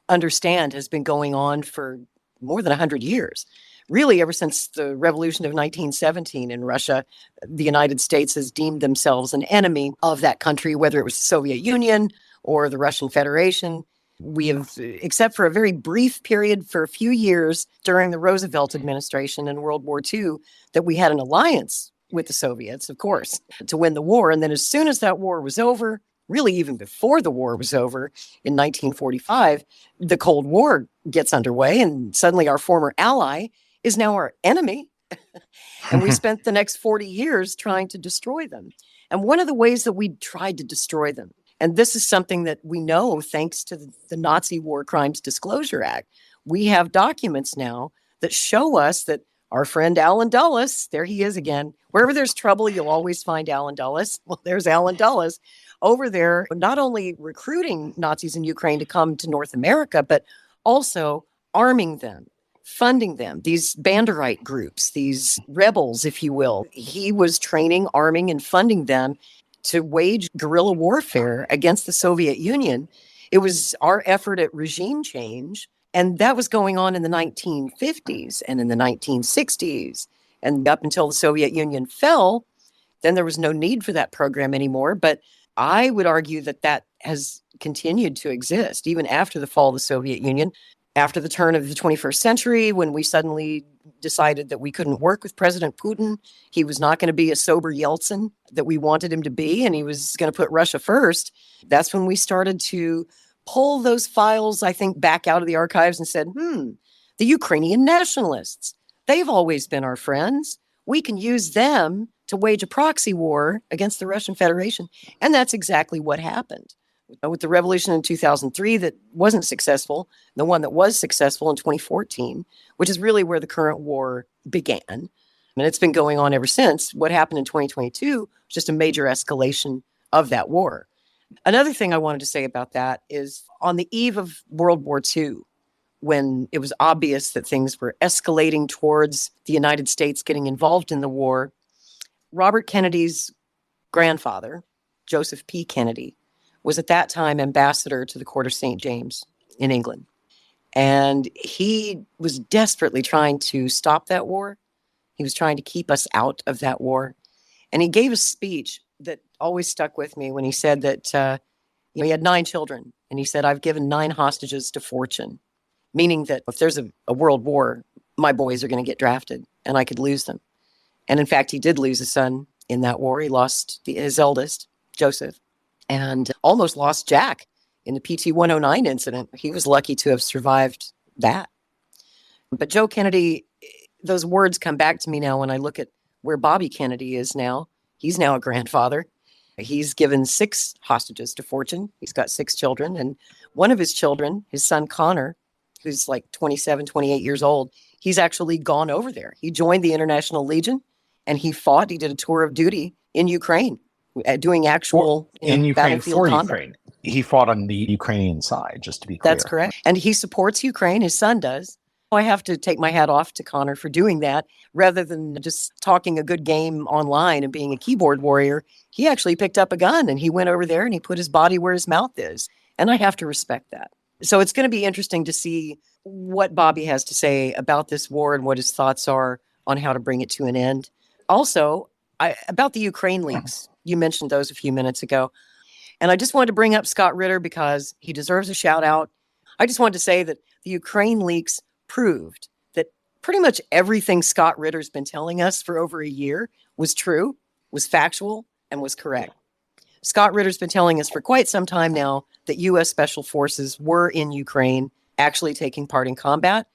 S2: understand, has been going on for more than 100 years. Really, ever since the revolution of 1917 in Russia, the United States has deemed themselves an enemy of that country, whether it was the Soviet Union or the Russian Federation. We have, except for a very brief period for a few years during the Roosevelt administration in World War II, that we had an alliance with the Soviets, of course, to win the war. And then as soon as that war was over, really even before the war was over in 1945, the Cold War gets underway, and suddenly our former ally is now our enemy. And we spent the next 40 years trying to destroy them. And one of the ways that we tried to destroy them, and this is something that we know thanks to the Nazi War Crimes Disclosure Act, we have documents now that show us that our friend Alan Dulles, there he is again. Wherever there's trouble, you'll always find Alan Dulles. Well, there's Alan Dulles over there, not only recruiting Nazis in Ukraine to come to North America, but also arming them, funding them, these Banderite groups, these rebels, if you will. He was training, arming, and funding them to wage guerrilla warfare against the Soviet Union. It was our effort at regime change, and that was going on in the 1950s and in the 1960s. And up until the Soviet Union fell, then there was no need for that program anymore. But I would argue that that has continued to exist even after the fall of the Soviet Union. After the turn of the 21st century, when we suddenly decided that we couldn't work with President Putin, he was not going to be a sober Yeltsin that we wanted him to be, and he was going to put Russia first. That's when we started to pull those files, I think, back out of the archives and said, the Ukrainian nationalists, they've always been our friends. We can use them to wage a proxy war against the Russian Federation. And that's exactly what happened. With the revolution in 2003 that wasn't successful, the one that was successful in 2014, which is really where the current war began. And it's been going on ever since. What happened in 2022 was just a major escalation of that war. Another thing I wanted to say about that is on the eve of World War II, when it was obvious that things were escalating towards the United States getting involved in the war, Robert Kennedy's grandfather, Joseph P. Kennedy, was at that time ambassador to the court of St. James in England. And he was desperately trying to stop that war. He was trying to keep us out of that war. And he gave a speech that always stuck with me when he said that he had 9 children. And he said, I've given 9 hostages to fortune, meaning that if there's a world war, my boys are going to get drafted and I could lose them. And in fact, he did lose a son in that war. He lost his eldest, Joseph, and almost lost Jack in the PT-109 incident. He was lucky to have survived that. But Joe Kennedy, those words come back to me now when I look at where Bobby Kennedy is now. He's now a grandfather. He's given 6 hostages to fortune. He's got 6 children. And one of his children, his son Connor, who's like 27, 28 years old, he's actually gone over there. He joined the International Legion, And he fought, he did a tour of duty in Ukraine, doing actual
S1: in Ukraine
S2: battlefield
S1: for
S2: combat.
S1: Ukraine. He fought on the Ukrainian side, just to be clear.
S2: That's correct. And he supports Ukraine. His son does. I have to take my hat off to Connor for doing that. Rather than just talking a good game online and being a keyboard warrior, he actually picked up a gun and he went over there and he put his body where his mouth is. And I have to respect that. So it's going to be interesting to see what Bobby has to say about this war and what his thoughts are on how to bring it to an end. Also, about the Ukraine leaks, you mentioned those a few minutes ago. And I just wanted to bring up Scott Ritter because he deserves a shout out. I just wanted to say that the Ukraine leaks proved that pretty much everything Scott Ritter's been telling us for over a year was true, was factual, and was correct. Scott Ritter's been telling us for quite some time now that U.S. Special Forces were in Ukraine actually taking part in combat.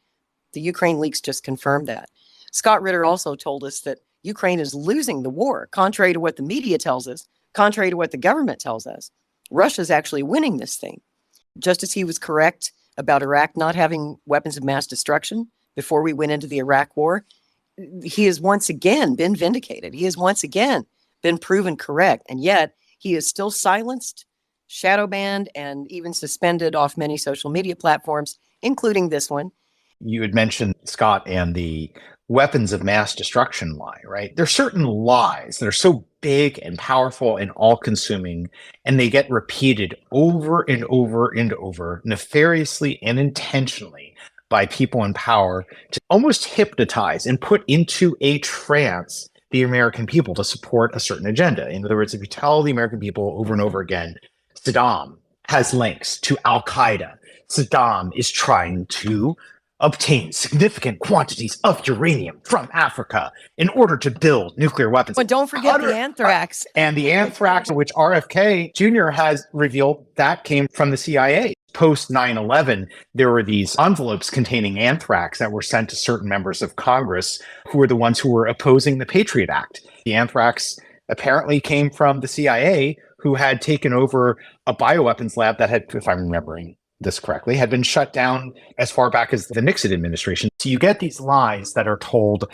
S2: The Ukraine leaks just confirmed that. Scott Ritter also told us that Ukraine is losing the war, contrary to what the media tells us, contrary to what the government tells us. Russia's actually winning this thing. Just as he was correct about Iraq not having weapons of mass destruction before we went into the Iraq war, he has once again been vindicated. He has once again been proven correct. And yet he is still silenced, shadow banned, and even suspended off many social media platforms, including this one.
S1: You had mentioned, Scott, and the weapons of mass destruction lie, right? There's certain lies that are so big and powerful and all-consuming, and they get repeated over and over and over, nefariously and intentionally by people in power to almost hypnotize and put into a trance the American people to support a certain agenda. In other words, if you tell the American people over and over again, Saddam has links to Al-Qaeda, Saddam is trying to obtain significant quantities of uranium from Africa in order to build nuclear weapons.
S2: But don't forget the anthrax.
S1: And the anthrax, which RFK Jr. has revealed that came from the CIA. Post 9/11, there were these envelopes containing anthrax that were sent to certain members of Congress who were the ones who were opposing the Patriot Act. The anthrax apparently came from the CIA, who had taken over a bioweapons lab that had, if I'm remembering this correctly, had been shut down as far back as the Nixon administration. So you get these lies that are told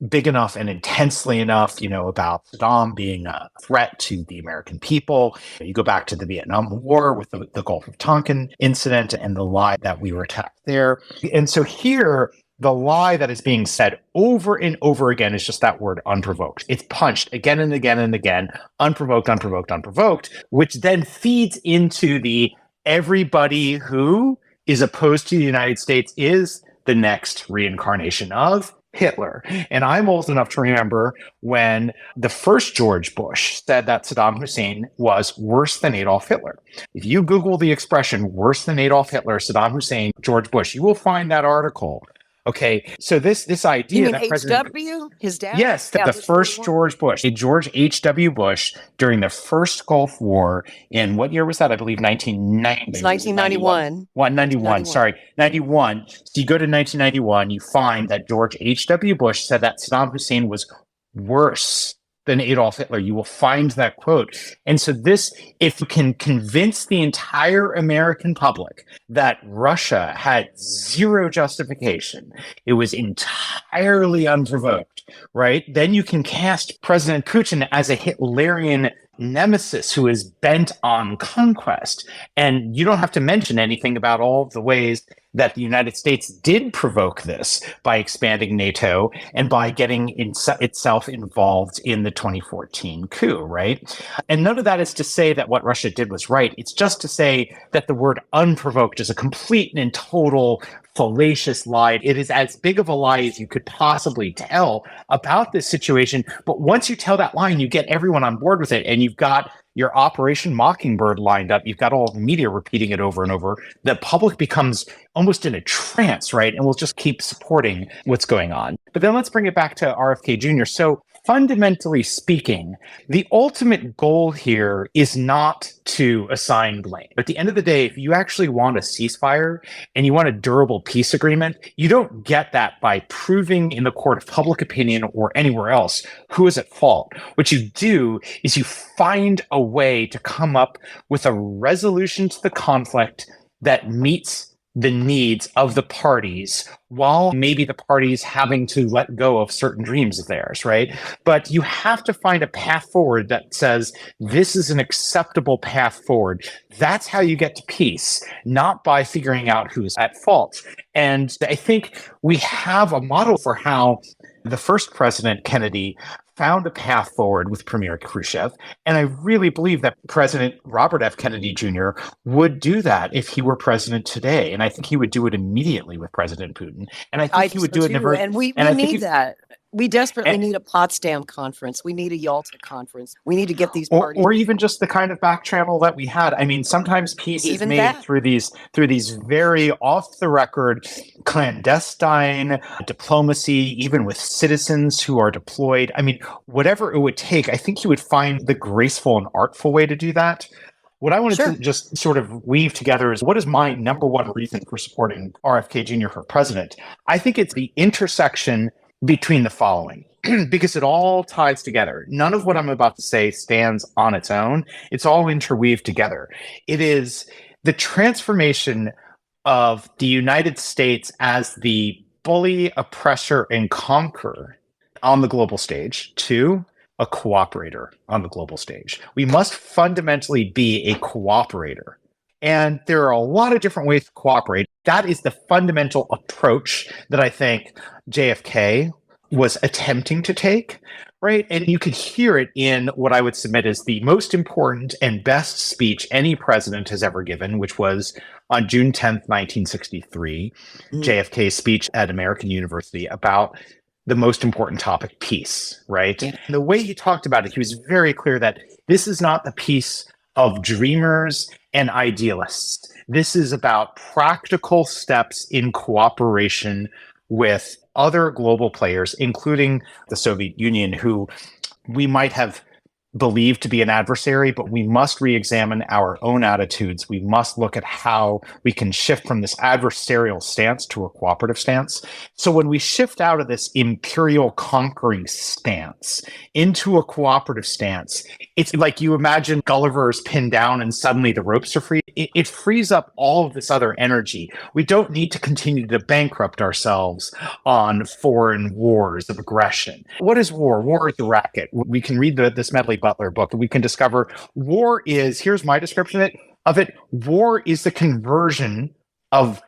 S1: big enough and intensely enough, about Saddam being a threat to the American people. You go back to the Vietnam War with the Gulf of Tonkin incident and the lie that we were attacked there. And so here, the lie that is being said over and over again is just that word, unprovoked. It's punched again and again and again, unprovoked, unprovoked, unprovoked, which then feeds into the everybody who is opposed to the United States is the next reincarnation of Hitler. And I'm old enough to remember when the first George Bush said that Saddam Hussein was worse than Adolf Hitler. If you Google the expression worse than Adolf Hitler, Saddam Hussein, George Bush, you will find that article. Okay, so this idea
S2: You mean
S1: that President
S2: HW, his dad?
S1: Yes, that the first George Bush, George H.W. Bush, during the first Gulf War in what year was that? I believe 1990.
S2: It's 1991.
S1: 91, sorry, 91. So you go to 1991, you find that George H.W. Bush said that Saddam Hussein was worse than Adolf Hitler. You will find that quote. And so this, if you can convince the entire American public that Russia had zero justification, it was entirely unprovoked, right? Then you can cast President Putin as a Hitlerian nemesis who is bent on conquest. And you don't have to mention anything about all of the ways that the United States did provoke this by expanding NATO and by getting itself involved in the 2014 coup, right? And none of that is to say that what Russia did was right. It's just to say that the word unprovoked is a complete and total fallacious lie. It is as big of a lie as you could possibly tell about this situation. But once you tell that lie and you get everyone on board with it, and you've got your Operation Mockingbird lined up, you've got all the media repeating it over and over, the public becomes almost in a trance, right? And will just keep supporting what's going on. But then let's bring it back to RFK Jr. So fundamentally speaking, the ultimate goal here is not to assign blame. At the end of the day, if you actually want a ceasefire and you want a durable peace agreement, you don't get that by proving in the court of public opinion or anywhere else who is at fault. What you do is you find a way to come up with a resolution to the conflict that meets the needs of the parties while maybe the parties having to let go of certain dreams of theirs, right? But you have to find a path forward that says this is an acceptable path forward. That's how you get to peace, not by figuring out who's at fault. And I think we have a model for how the first president, Kennedy, found a path forward with Premier Khrushchev. And I really believe that President Robert F. Kennedy Jr. would do that if he were president today. And I think he would do it immediately with President Putin. And I think he would do it never.
S2: And we need that. We desperately need a Potsdam conference. We need a Yalta conference. We need to get these parties.
S1: Or even just the kind of back channel that we had. I mean, sometimes peace is made through these very off-the-record, clandestine diplomacy, even with citizens who are deployed. I mean, whatever it would take, I think you would find the graceful and artful way to do that. What I wanted to just sort of weave together is what is my number one reason for supporting RFK Jr. for president? I think it's the intersection between the following, because it all ties together. None of what I'm about to say stands on its own. It's all interweaved together. It is the transformation of the United States as the bully, oppressor, and conqueror on the global stage to a cooperator on the global stage. We must fundamentally be a cooperator. And there are a lot of different ways to cooperate. That is the fundamental approach that I think JFK was attempting to take, right? And you could hear it in what I would submit as the most important and best speech any president has ever given, which was on June 10th, 1963, JFK's speech at American University about the most important topic, peace, right? Yeah. And the way he talked about it, he was very clear that this is not the peace of dreamers and idealists. This is about practical steps in cooperation with other global players, including the Soviet Union, who we might have believed to be an adversary, but we must re-examine our own attitudes. We must look at how we can shift from this adversarial stance to a cooperative stance. So when we shift out of this imperial conquering stance into a cooperative stance, it's like you imagine Gulliver is pinned down and suddenly the ropes are free. It frees up all of this other energy. We don't need to continue to bankrupt ourselves on foreign wars of aggression. What is war? War is a racket. We can read this Medley Butler book, and we can discover war is, here's my description of it, war is the conversion of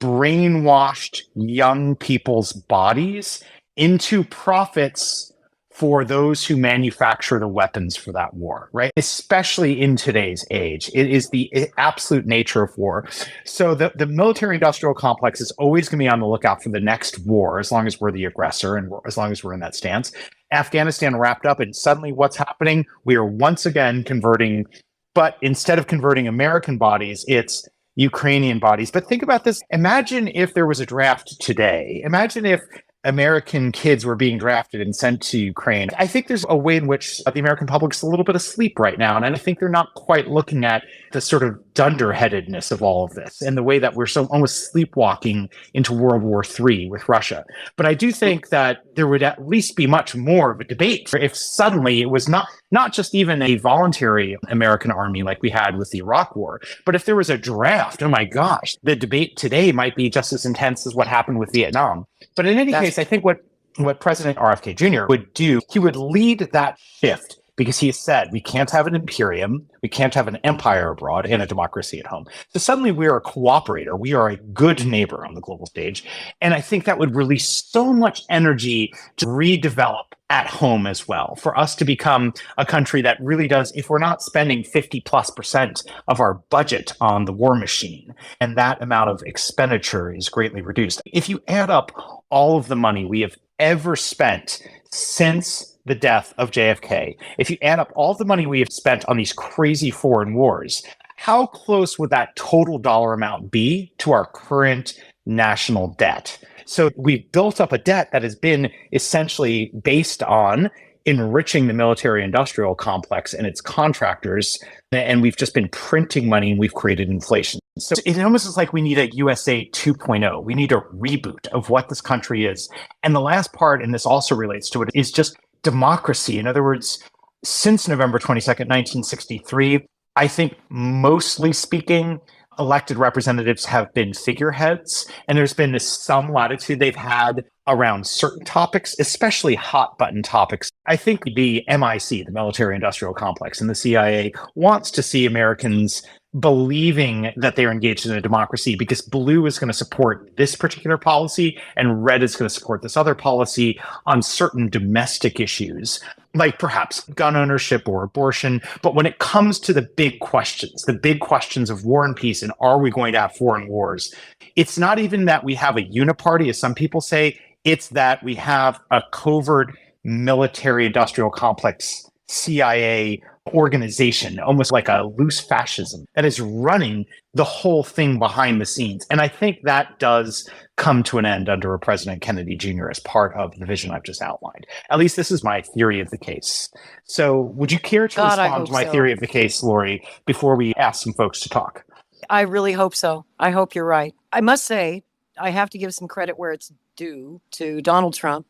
S1: brainwashed young people's bodies into profits for those who manufacture the weapons for that war, right? Especially in today's age. It is the absolute nature of war. So the military-industrial complex is always going to be on the lookout for the next war, as long as we're the aggressor and as long as we're in that stance. Afghanistan wrapped up, and suddenly what's happening? We are once again converting, but instead of converting American bodies, it's Ukrainian bodies. But think about this. Imagine if there was a draft today. Imagine if American kids were being drafted and sent to Ukraine. I think there's a way in which the American public's a little bit asleep right now. And I think they're not quite looking at the sort of dunderheadedness of all of this and the way that we're so almost sleepwalking into World War III with Russia. But I do think that there would at least be much more of a debate if suddenly it was not just even a voluntary American army like we had with the Iraq War, but if there was a draft, oh my gosh, the debate today might be just as intense as what happened with Vietnam. But in any case, I think what President RFK Jr. would do, he would lead that shift because he has said we can't have an imperium, we can't have an empire abroad and a democracy at home. So suddenly we are a cooperator, we are a good neighbor on the global stage. And I think that would release so much energy to redevelop at home as well, for us to become a country that really does, if we're not spending 50+% of our budget on the war machine, and that amount of expenditure is greatly reduced. If you add up all of the money we have ever spent since the death of JFK, if you add up all the money we have spent on these crazy foreign wars, how close would that total dollar amount be to our current national debt? So we've built up a debt that has been essentially based on enriching the military-industrial complex and its contractors, and we've just been printing money and we've created inflation. So it almost is like we need a USA 2.0. We need a reboot of what this country is. And the last part, and this also relates to it, is just democracy. In other words, since November 22nd, 1963, I think mostly speaking, elected representatives have been figureheads, and there's been some latitude they've had around certain topics, especially hot button topics. I think the MIC, the military industrial complex, and the CIA wants to see Americans believing that they're engaged in a democracy because blue is going to support this particular policy and red is going to support this other policy on certain domestic issues, like perhaps gun ownership or abortion. But when it comes to the big questions of war and peace, and are we going to have foreign wars, it's not even that we have a uniparty, as some people say, it's that we have a covert military industrial complex CIA organization, almost like a loose fascism that is running the whole thing behind the scenes. And I think that does come to an end under a President Kennedy Jr. as part of the vision I've just outlined. At least this is my theory of the case. So would you care to respond to my theory of the case, Lori, before we ask some folks to talk?
S2: I really hope so. I hope you're right. I must say, I have to give some credit where it's due to Donald Trump.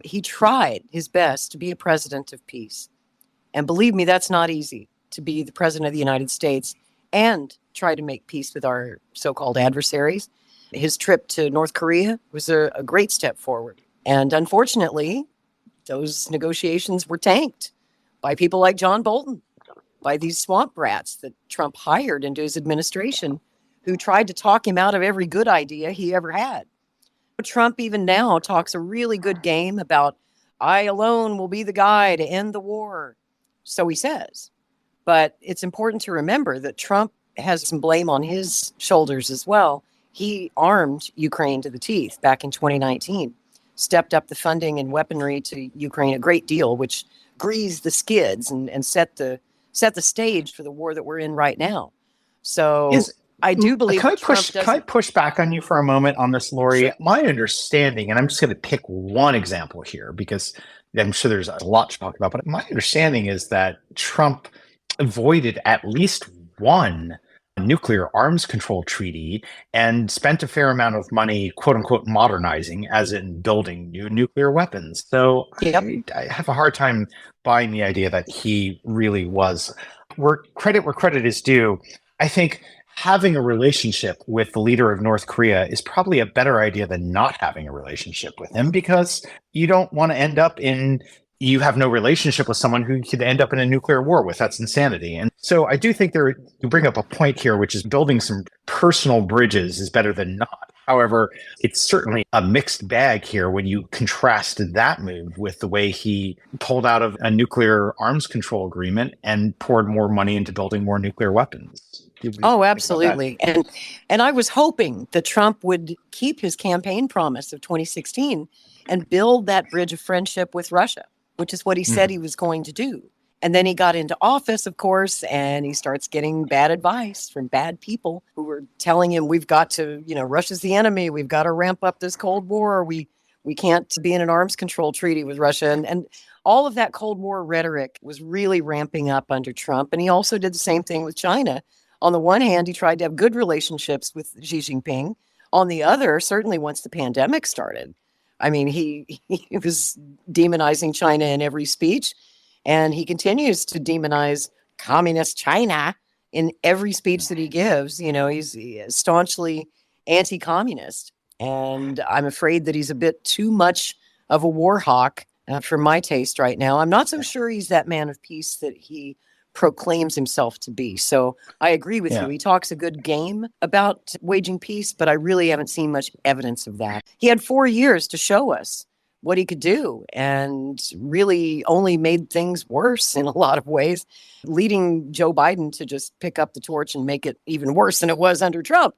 S2: He tried his best to be a president of peace. And believe me, that's not easy, to be the president of the United States and try to make peace with our so-called adversaries. His trip to North Korea was a great step forward. And unfortunately, those negotiations were tanked by people like John Bolton, by these swamp rats that Trump hired into his administration, who tried to talk him out of every good idea he ever had. Trump even now talks a really good game about, I alone will be the guy to end the war. So he says. But it's important to remember that Trump has some blame on his shoulders as well. He armed Ukraine to the teeth back in 2019, stepped up the funding and weaponry to Ukraine a great deal, which greased the skids and set the stage for the war that we're in right now. So I do believe
S1: Can I push back on you for a moment on this, Lori? Sure. My understanding, and I'm just going to pick one example here because I'm sure there's a lot to talk about, but my understanding is that Trump avoided at least one nuclear arms control treaty and spent a fair amount of money, quote unquote, modernizing, as in building new nuclear weapons. So yep. I have a hard time buying the idea that he really was. Where credit is due, I think having a relationship with the leader of North Korea is probably a better idea than not having a relationship with him, because you don't want to end up you have no relationship with someone who you could end up in a nuclear war with. That's insanity. And so I do think you bring up a point here, which is building some personal bridges is better than not. However, it's certainly a mixed bag here when you contrast that move with the way he pulled out of a nuclear arms control agreement and poured more money into building more nuclear weapons.
S2: Oh, absolutely. And I was hoping that Trump would keep his campaign promise of 2016 and build that bridge of friendship with Russia, which is what he said he was going to do. And then he got into office, of course, and he starts getting bad advice from bad people who were telling him, we've got to, Russia's the enemy. We've got to ramp up this Cold War. We can't be in an arms control treaty with Russia. And all of that Cold War rhetoric was really ramping up under Trump. And he also did the same thing with China. On the one hand, he tried to have good relationships with Xi Jinping. On the other, certainly once the pandemic started, I mean, he was demonizing China in every speech, and he continues to demonize communist China in every speech that he gives. He's staunchly anti-communist, and I'm afraid that he's a bit too much of a war hawk for my taste right now. I'm not so sure he's that man of peace that he proclaims himself to be. So I agree with you. He talks a good game about waging peace, but I really haven't seen much evidence of that. He had 4 years to show us what he could do and really only made things worse in a lot of ways, leading Joe Biden to just pick up the torch and make it even worse than it was under Trump.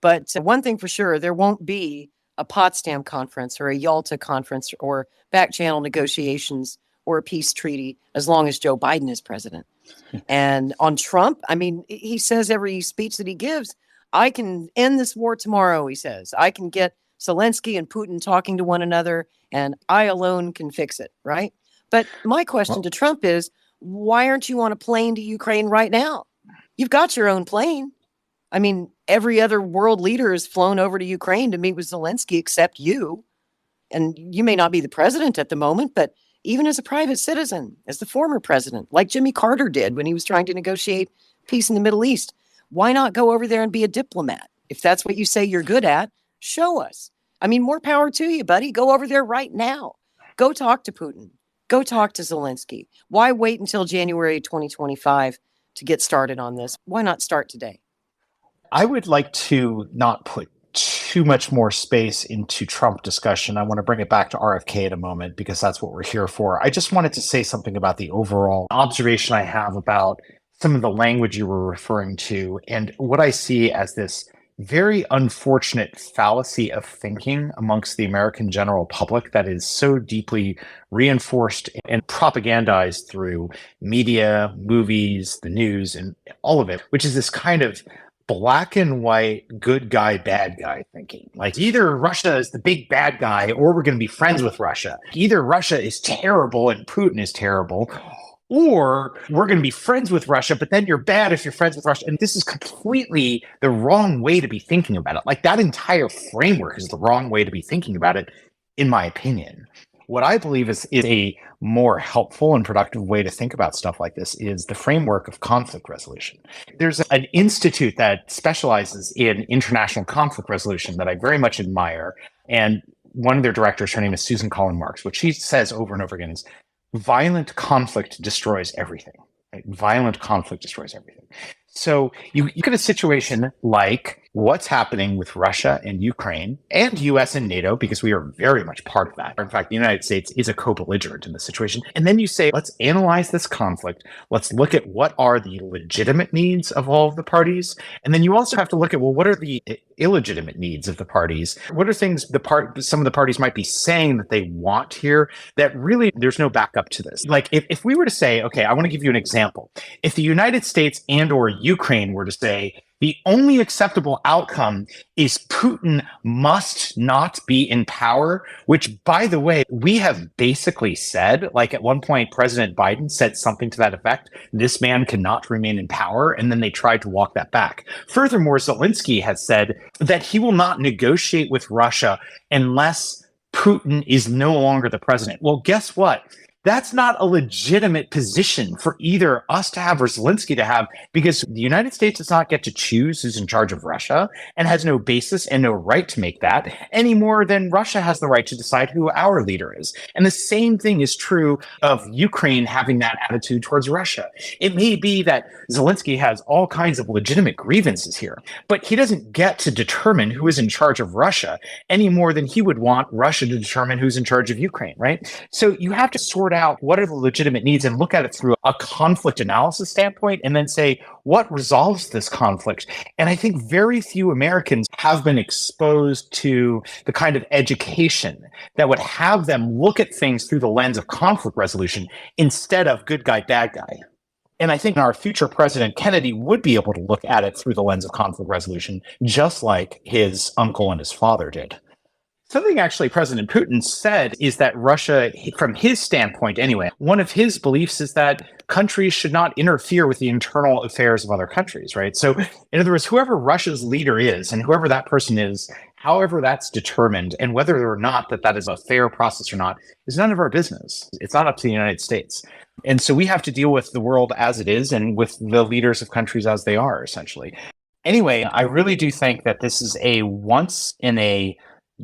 S2: But one thing for sure, there won't be a Potsdam conference or a Yalta conference or back channel negotiations or a peace treaty as long as Joe Biden is president. And on Trump, I mean, he says every speech that he gives, I can end this war tomorrow, he says. I can get Zelensky and Putin talking to one another, and I alone can fix it, right? But my question to Trump is, why aren't you on a plane to Ukraine right now? You've got your own plane. I mean, every other world leader has flown over to Ukraine to meet with Zelensky except you. And you may not be the president at the moment, but even as a private citizen, as the former president, like Jimmy Carter did when he was trying to negotiate peace in the Middle East, Why not go over there and be a diplomat? If that's what you say you're good at, show us. I mean, more power to you, buddy. Go over there right now. Go talk to Putin. Go talk to Zelensky. Why wait until January 2025 to get started on this? Why not start today?
S1: I would like to not put too much more space into Trump discussion. I want to bring it back to RFK in a moment because that's what we're here for. I just wanted to say something about the overall observation I have about some of the language you were referring to and what I see as this very unfortunate fallacy of thinking amongst the American general public that is so deeply reinforced and propagandized through media, movies, the news, and all of it, which is this kind of black and white, good guy, bad guy thinking. Like either Russia is the big bad guy or we're going to be friends with Russia. Either Russia is terrible and Putin is terrible, or we're going to be friends with Russia, but then you're bad if you're friends with Russia. And this is completely the wrong way to be thinking about it. Like that entire framework is the wrong way to be thinking about it, in my opinion. What I believe is a more helpful and productive way to think about stuff like this is the framework of conflict resolution. There's an institute that specializes in international conflict resolution that I very much admire. And one of their directors, her name is Susan Collin Marks. What she says over and over again is, violent conflict destroys everything. Right? Violent conflict destroys everything. So you get a situation like what's happening with Russia and Ukraine and US and NATO, because we are very much part of that. In fact, the United States is a co-belligerent in this situation. And then you say, let's analyze this conflict. Let's look at what are the legitimate needs of all of the parties. And then you also have to look at, well, what are the illegitimate needs of the parties? What are things some of the parties might be saying that they want here that really there's no backup to this? Like if we were to say, okay, I want to give you an example. If the United States and or Ukraine were to say, the only acceptable outcome is Putin must not be in power, which, by the way, we have basically said, like at one point, President Biden said something to that effect, this man cannot remain in power, and then they tried to walk that back. Furthermore, Zelensky has said that he will not negotiate with Russia unless Putin is no longer the president. Well, guess what? That's not a legitimate position for either us to have or Zelensky to have, because the United States does not get to choose who's in charge of Russia and has no basis and no right to make that any more than Russia has the right to decide who our leader is. And the same thing is true of Ukraine having that attitude towards Russia. It may be that Zelensky has all kinds of legitimate grievances here, but he doesn't get to determine who is in charge of Russia any more than he would want Russia to determine who's in charge of Ukraine, right? So you have to sort out what are the legitimate needs and look at it through a conflict analysis standpoint and then say, what resolves this conflict? And I think very few Americans have been exposed to the kind of education that would have them look at things through the lens of conflict resolution instead of good guy, bad guy. And I think our future president, Kennedy, would be able to look at it through the lens of conflict resolution, just like his uncle and his father did. Something actually President Putin said is that Russia, from his standpoint anyway, one of his beliefs is that countries should not interfere with the internal affairs of other countries, right? So in other words, whoever Russia's leader is and whoever that person is, however that's determined, and whether or not that is a fair process or not, is none of our business. It's not up to the United States. And so we have to deal with the world as it is and with the leaders of countries as they are, essentially. Anyway, I really do think that this is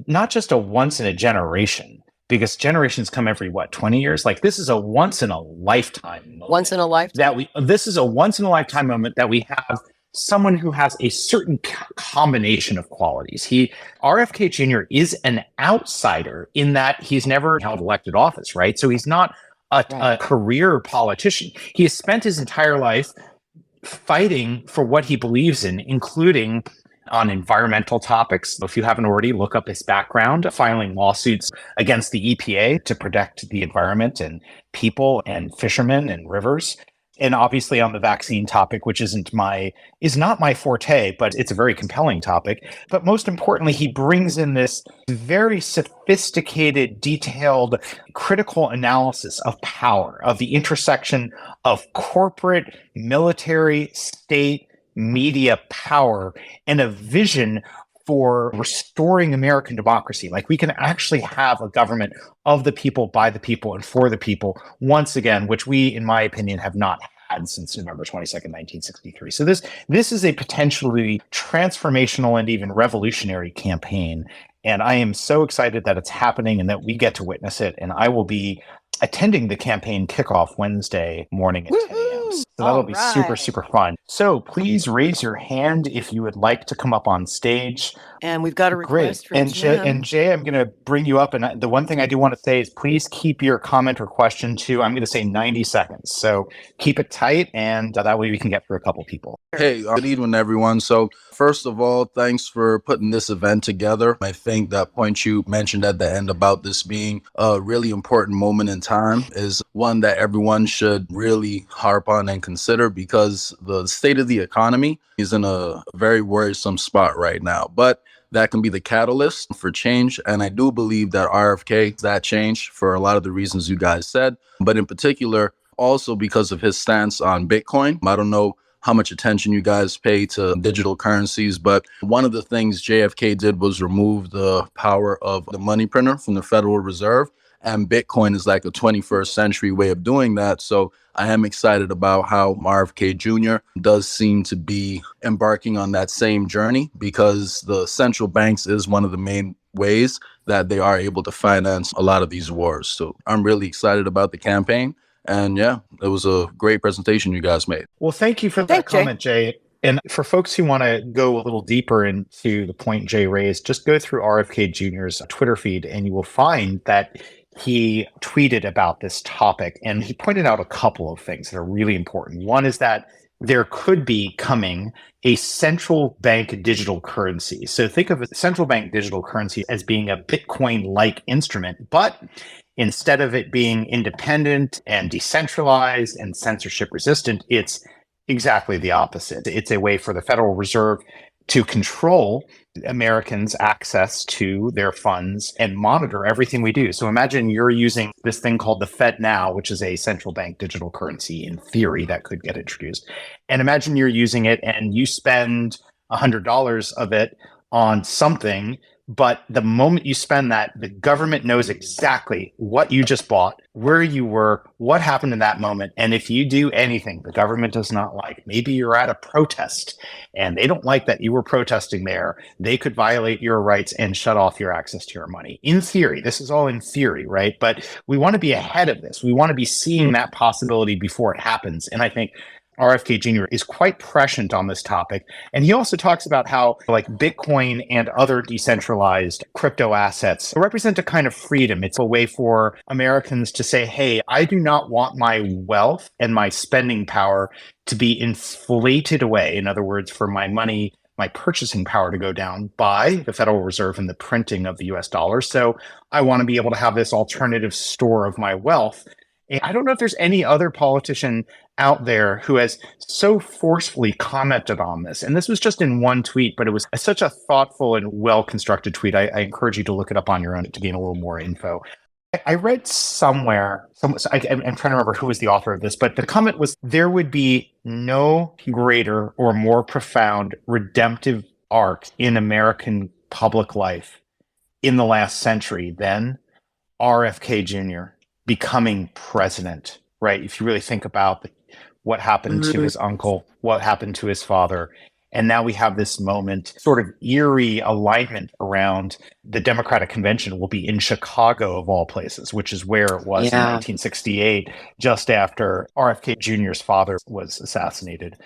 S1: not just a once in a generation, because generations come every 20 years. Like this is a once in a lifetime moment.
S2: Once in a lifetime.
S1: This is a once in a lifetime moment that we have someone who has a certain combination of qualities. RFK Jr. is an outsider in that he's never held elected office, right? So he's not a career politician. He has spent his entire life fighting for what he believes in, including on environmental topics. If you haven't already, look up his background, filing lawsuits against the EPA to protect the environment and people and fishermen and rivers. And obviously on the vaccine topic, which is not my forte, but it's a very compelling topic. But most importantly, he brings in this very sophisticated, detailed, critical analysis of power, of the intersection of corporate, military, state, media power, and a vision for restoring American democracy. Like we can actually have a government of the people, by the people, and for the people once again, which we, in my opinion, have not had since November 22nd, 1963. So this is a potentially transformational and even revolutionary campaign. And I am so excited that it's happening and that we get to witness it. And I will be attending the campaign kickoff Wednesday morning at 10 a.m. So that'll be super, super fun. So please raise your hand if you would like to come up on stage.
S2: And we've got a request from Jim.
S1: And Jay, I'm going to bring you up. And the one thing I do want to say is please keep your comment or question to, I'm going to say 90 seconds. So keep it tight, and that way we can get through a couple people.
S3: Hey, good evening, everyone. So first of all, thanks for putting this event together. I think that point you mentioned at the end about this being a really important moment in time is one that everyone should really harp on and consider, because the state of the economy is in a very worrisome spot right now. But that can be the catalyst for change. And I do believe that RFK is that change for a lot of the reasons you guys said, but in particular, also because of his stance on Bitcoin. I don't know how much attention you guys pay to digital currencies, but one of the things JFK did was remove the power of the money printer from the Federal Reserve. And Bitcoin is like a 21st century way of doing that. So I am excited about how RFK Jr. does seem to be embarking on that same journey, because the central banks is one of the main ways that they are able to finance a lot of these wars. So I'm really excited about the campaign. And yeah, it was a great presentation you guys made.
S1: Well, thank you for that comment, Jay. And for folks who want to go a little deeper into the point Jay raised, just go through RFK Jr.'s Twitter feed and you will find that he tweeted about this topic, and he pointed out a couple of things that are really important. One is that there could be coming a central bank digital currency. So think of a central bank digital currency as being a Bitcoin-like instrument, but instead of it being independent and decentralized and censorship resistant, it's exactly the opposite. It's a way for the Federal Reserve to control Americans' access to their funds and monitor everything we do. So imagine you're using this thing called the Fed Now, which is a central bank digital currency in theory that could get introduced. And imagine you're using it and you spend $100 of it on something, but the moment you spend that, the government knows exactly what you just bought, where you were, what happened in that moment. And if you do anything the government does not like, maybe you're at a protest and they don't like that you were protesting there, they could violate your rights and shut off your access to your money. In theory, this is all in theory, right? But we want to be ahead of this. We want to be seeing that possibility before it happens. And I think RFK Jr. is quite prescient on this topic. And he also talks about how like Bitcoin and other decentralized crypto assets represent a kind of freedom. It's a way for Americans to say, hey, I do not want my wealth and my spending power to be inflated away. In other words, for my money, my purchasing power to go down by the Federal Reserve and the printing of the US dollar. So I want to be able to have this alternative store of my wealth. And I don't know if there's any other politician out there who has so forcefully commented on this. And this was just in one tweet, but it was such a thoughtful and well-constructed tweet. I encourage you to look it up on your own to gain a little more info. I read somewhere, I'm trying to remember who was the author of this, but the comment was, there would be no greater or more profound redemptive arc in American public life in the last century than RFK Jr. becoming president, right? If you really think about what happened to his uncle, what happened to his father, and now we have this moment, sort of eerie alignment around the Democratic Convention will be in Chicago, of all places, which is where it was in 1968, just after RFK Jr.'s father was assassinated.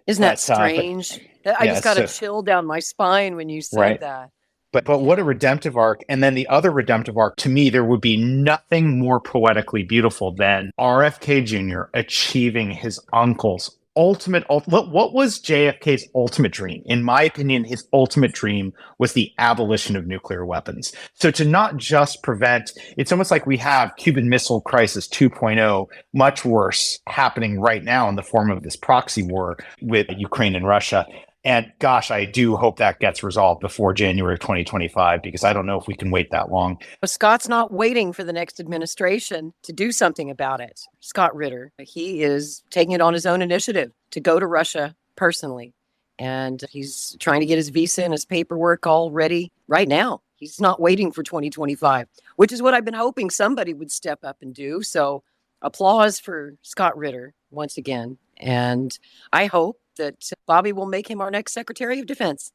S2: Isn't that strange? I just got a chill down my spine when you said that.
S1: But what a redemptive arc. And then the other redemptive arc, to me, there would be nothing more poetically beautiful than RFK Jr. achieving his uncle's ultimate. What was JFK's ultimate dream? In my opinion, his ultimate dream was the abolition of nuclear weapons. So to not just prevent, it's almost like we have Cuban Missile Crisis 2.0, much worse, happening right now in the form of this proxy war with Ukraine and Russia. And gosh, I do hope that gets resolved before January of 2025, because I don't know if we can wait that long.
S2: But Scott's not waiting for the next administration to do something about it. Scott Ritter, he is taking it on his own initiative to go to Russia personally. And he's trying to get his visa and his paperwork all ready right now. He's not waiting for 2025, which is what I've been hoping somebody would step up and do. So applause for Scott Ritter once again. And I hope that Bobby will make him our next Secretary of Defense.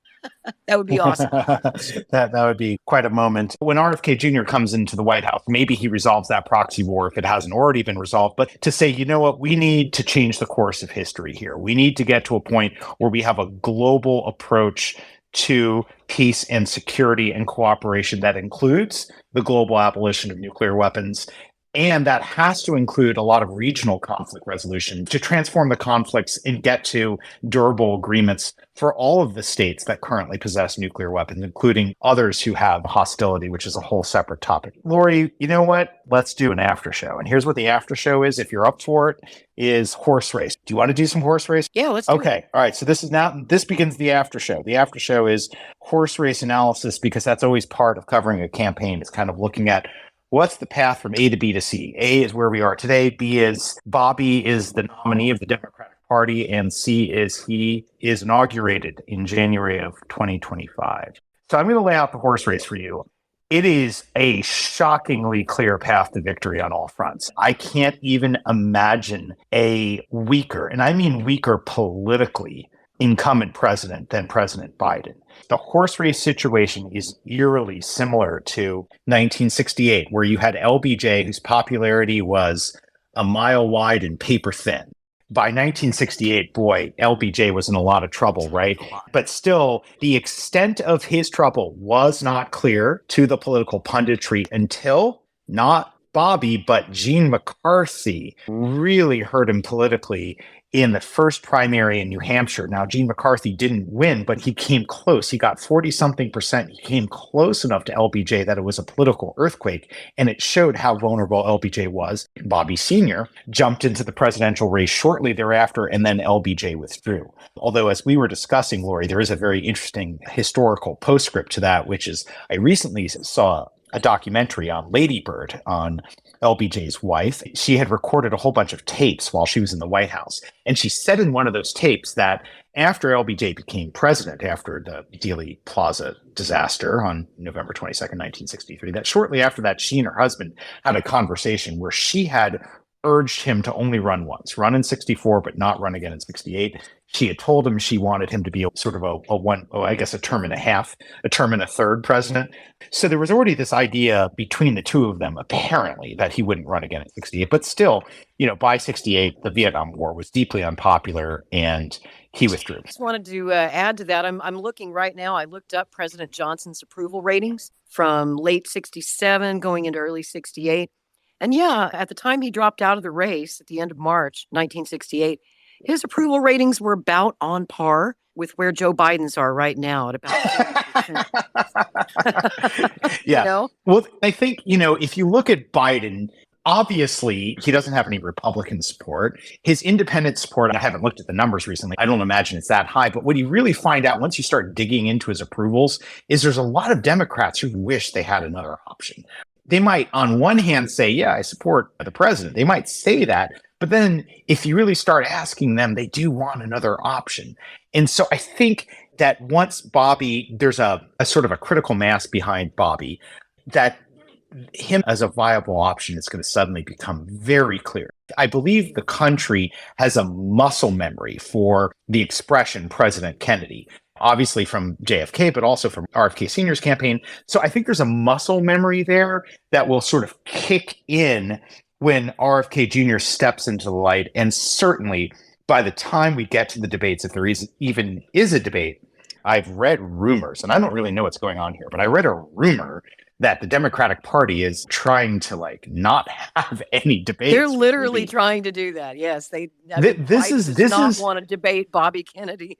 S2: That would be awesome.
S1: that would be quite a moment. When RFK Jr. comes into the White House, maybe he resolves that proxy war if it hasn't already been resolved. But to say, you know what, we need to change the course of history here. We need to get to a point where we have a global approach to peace and security and cooperation that includes the global abolition of nuclear weapons. And that has to include a lot of regional conflict resolution to transform the conflicts and get to durable agreements for all of the states that currently possess nuclear weapons, including others who have hostility, which is a whole separate topic. Lori, you know what? Let's do an after show. And here's what the after show is, if you're up for it, is horse race. Do you want to do some horse race?
S2: Yeah, let's do it.
S1: Okay. All right. So this begins the after show. The after show is horse race analysis, because that's always part of covering a campaign. It's kind of looking at what's the path from A to B to C. A is where we are today. B is Bobby is the nominee of the Democratic Party, and C is he is inaugurated in January of 2025. So I'm going to lay out the horse race for you. It is a shockingly clear path to victory on all fronts. I can't even imagine a weaker, and I mean weaker politically, incumbent president than President Biden. The horse race situation is eerily similar to 1968, where you had LBJ, whose popularity was a mile wide and paper thin. By 1968, boy, LBJ was in a lot of trouble, right? But still, the extent of his trouble was not clear to the political punditry until not Bobby, but Gene McCarthy really hurt him politically in the first primary in New Hampshire. Now, Gene McCarthy didn't win, but he came close. He got 40-something%. He came close enough to LBJ that it was a political earthquake, and it showed how vulnerable LBJ was. Bobby Sr. jumped into the presidential race shortly thereafter, and then LBJ withdrew. Although, as we were discussing, Lori, there is a very interesting historical postscript to that, which is I recently saw a documentary on Lady Bird, on LBJ's wife. She had recorded a whole bunch of tapes while she was in the White House. And she said in one of those tapes that after LBJ became president, after the Dealey Plaza disaster on November 22nd, 1963, that shortly after that, she and her husband had a conversation where she had urged him to only run once, run in 64, but not run again in 68. She had told him she wanted him to be a term and a half, a term and a third president. So there was already this idea between the two of them, apparently, that he wouldn't run again in 68. But still, by 68, the Vietnam War was deeply unpopular and he withdrew.
S2: I just wanted to add to that. I'm looking right now. I looked up President Johnson's approval ratings from late 67 going into early 68. And yeah, at the time he dropped out of the race at the end of March 1968, his approval ratings were about on par with where Joe Biden's are right now at about 70%.
S1: Yeah. Well, I think, if you look at Biden, obviously he doesn't have any Republican support. His independent support, I haven't looked at the numbers recently. I don't imagine it's that high. But what you really find out once you start digging into his approvals is there's a lot of Democrats who wish they had another option. They might, on one hand, say, yeah, I support the president. They might say that. But then if you really start asking them, they do want another option. And so I think that once Bobby, there's a sort of a critical mass behind Bobby, that him as a viable option is going to suddenly become very clear. I believe the country has a muscle memory for the expression President Kennedy. Obviously from JFK, but also from RFK Sr.'s campaign. So I think there's a muscle memory there that will sort of kick in when RFK Jr. steps into the light. And certainly by the time we get to the debates, if there even is a debate, I've read rumors, and I don't really know what's going on here, but I read a rumor that the Democratic Party is trying to not have any debates.
S2: They're literally trying to do that. Yes, Biden does not want to debate Bobby Kennedy.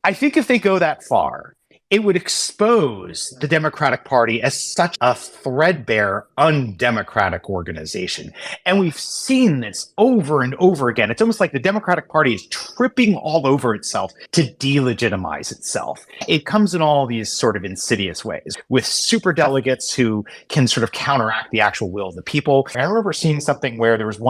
S1: I think if they go that far, it would expose the Democratic Party as such a threadbare, undemocratic organization. And we've seen this over and over again. It's almost like the Democratic Party is tripping all over itself to delegitimize itself. It comes in all these sort of insidious ways with superdelegates who can sort of counteract the actual will of the people. I remember seeing something where there was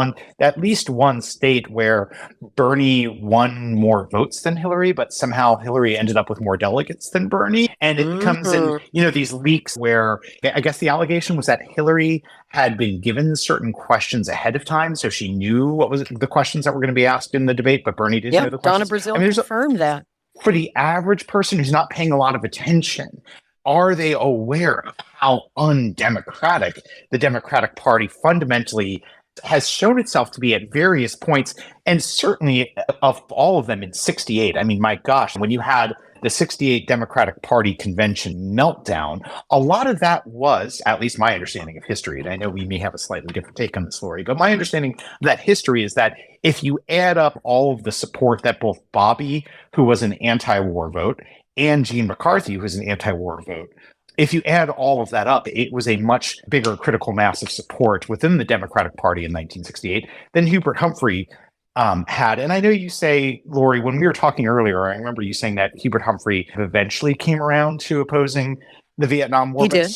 S1: at least one state where Bernie won more votes than Hillary, but somehow Hillary ended up with more delegates than Bernie. Bernie. And it comes in, these leaks where I guess the allegation was that Hillary had been given certain questions ahead of time. So she knew what was the questions that were going to be asked in the debate, but Bernie didn't know the questions.
S2: Donna Brazile confirmed that.
S1: For the average person who's not paying a lot of attention, are they aware of how undemocratic the Democratic Party fundamentally has shown itself to be at various points, and certainly of all of them in 68? I mean, my gosh, when you had the 68 Democratic Party convention meltdown, a lot of that was, at least my understanding of history, and I know we may have a slightly different take on this, Lori, but my understanding of that history is that if you add up all of the support that both Bobby, who was an anti-war vote, and Gene McCarthy, who was an anti-war vote, if you add all of that up, it was a much bigger critical mass of support within the Democratic Party in 1968 than Hubert Humphrey had. And I know you say, Lori, when we were talking earlier, I remember you saying that Hubert Humphrey eventually came around to opposing the Vietnam War.
S2: He did.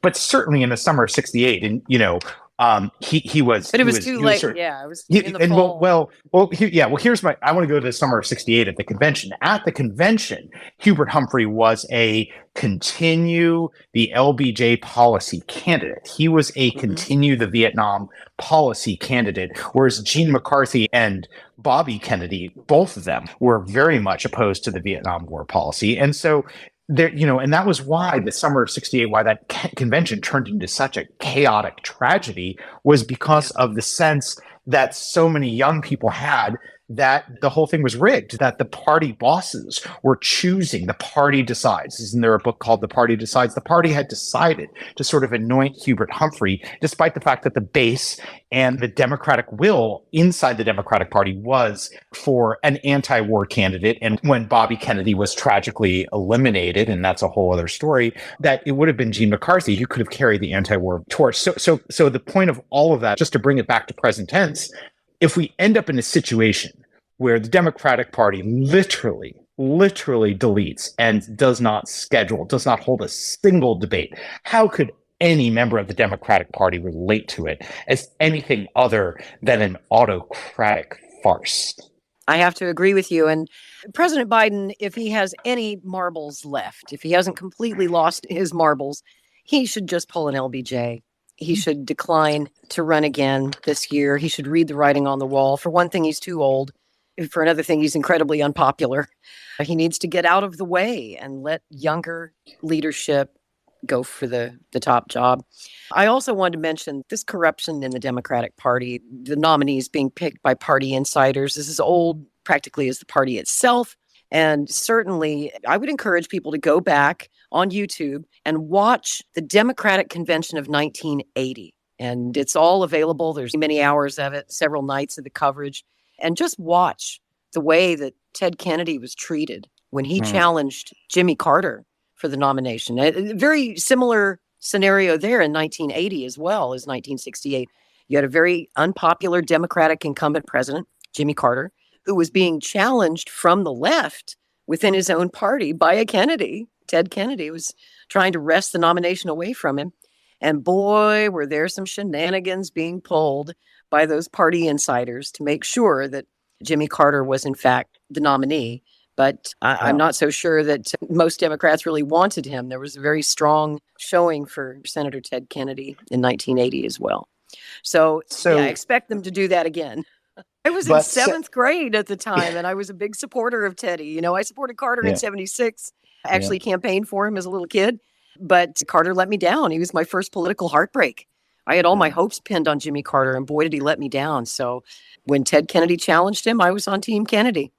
S1: But certainly in the summer of 68, and he was.
S2: But it was too late. Yeah, it was in the fall.
S1: Here's my. I want to go to the summer of 68 at the convention. At the convention, Hubert Humphrey was a continue the LBJ policy candidate. He was a continue the Vietnam policy candidate, whereas Gene McCarthy and Bobby Kennedy, both of them, were very much opposed to the Vietnam War policy, and so. There, and that was why the summer of 68, why that convention turned into such a chaotic tragedy, was because of the sense that so many young people had that the whole thing was rigged, that the party bosses were choosing, the party decides. Isn't there a book called The Party Decides? The party had decided to sort of anoint Hubert Humphrey, despite the fact that the base and the Democratic will inside the Democratic Party was for an anti-war candidate. And when Bobby Kennedy was tragically eliminated, and that's a whole other story, that it would have been Gene McCarthy who could have carried the anti-war torch. So the point of all of that, just to bring it back to present tense, if we end up in a situation where the Democratic Party literally deletes and does not hold a single debate, how could any member of the Democratic Party relate to it as anything other than an autocratic farce?
S2: I have to agree with you. And President Biden, if he has any marbles left, if he hasn't completely lost his marbles, he should just pull an LBJ. He should decline to run again this year. He should read the writing on the wall. For one thing, he's too old. For another thing, he's incredibly unpopular. He needs to get out of the way and let younger leadership go for the top job. I also wanted to mention this corruption in the Democratic Party, the nominees being picked by party insiders. This is old practically as the party itself. And certainly, I would encourage people to go back on YouTube and watch the Democratic Convention of 1980. And it's all available. There's many hours of it, several nights of the coverage. And just watch the way that Ted Kennedy was treated when he challenged Jimmy Carter for the nomination. A very similar scenario there in 1980 as well as 1968. You had a very unpopular Democratic incumbent president, Jimmy Carter, who was being challenged from the left within his own party by a Kennedy. Ted Kennedy was trying to wrest the nomination away from him. And boy, were there some shenanigans being pulled by those party insiders to make sure that Jimmy Carter was, in fact, the nominee. But I'm not so sure that most Democrats really wanted him. There was a very strong showing for Senator Ted Kennedy in 1980 as well. So I expect them to do that again. I was in seventh grade at the time, and I was a big supporter of Teddy. You know, I supported Carter in 76. I actually campaigned for him as a little kid, but Carter let me down. He was my first political heartbreak. I had all my hopes pinned on Jimmy Carter, and boy, did he let me down. So when Ted Kennedy challenged him, I was on Team Kennedy.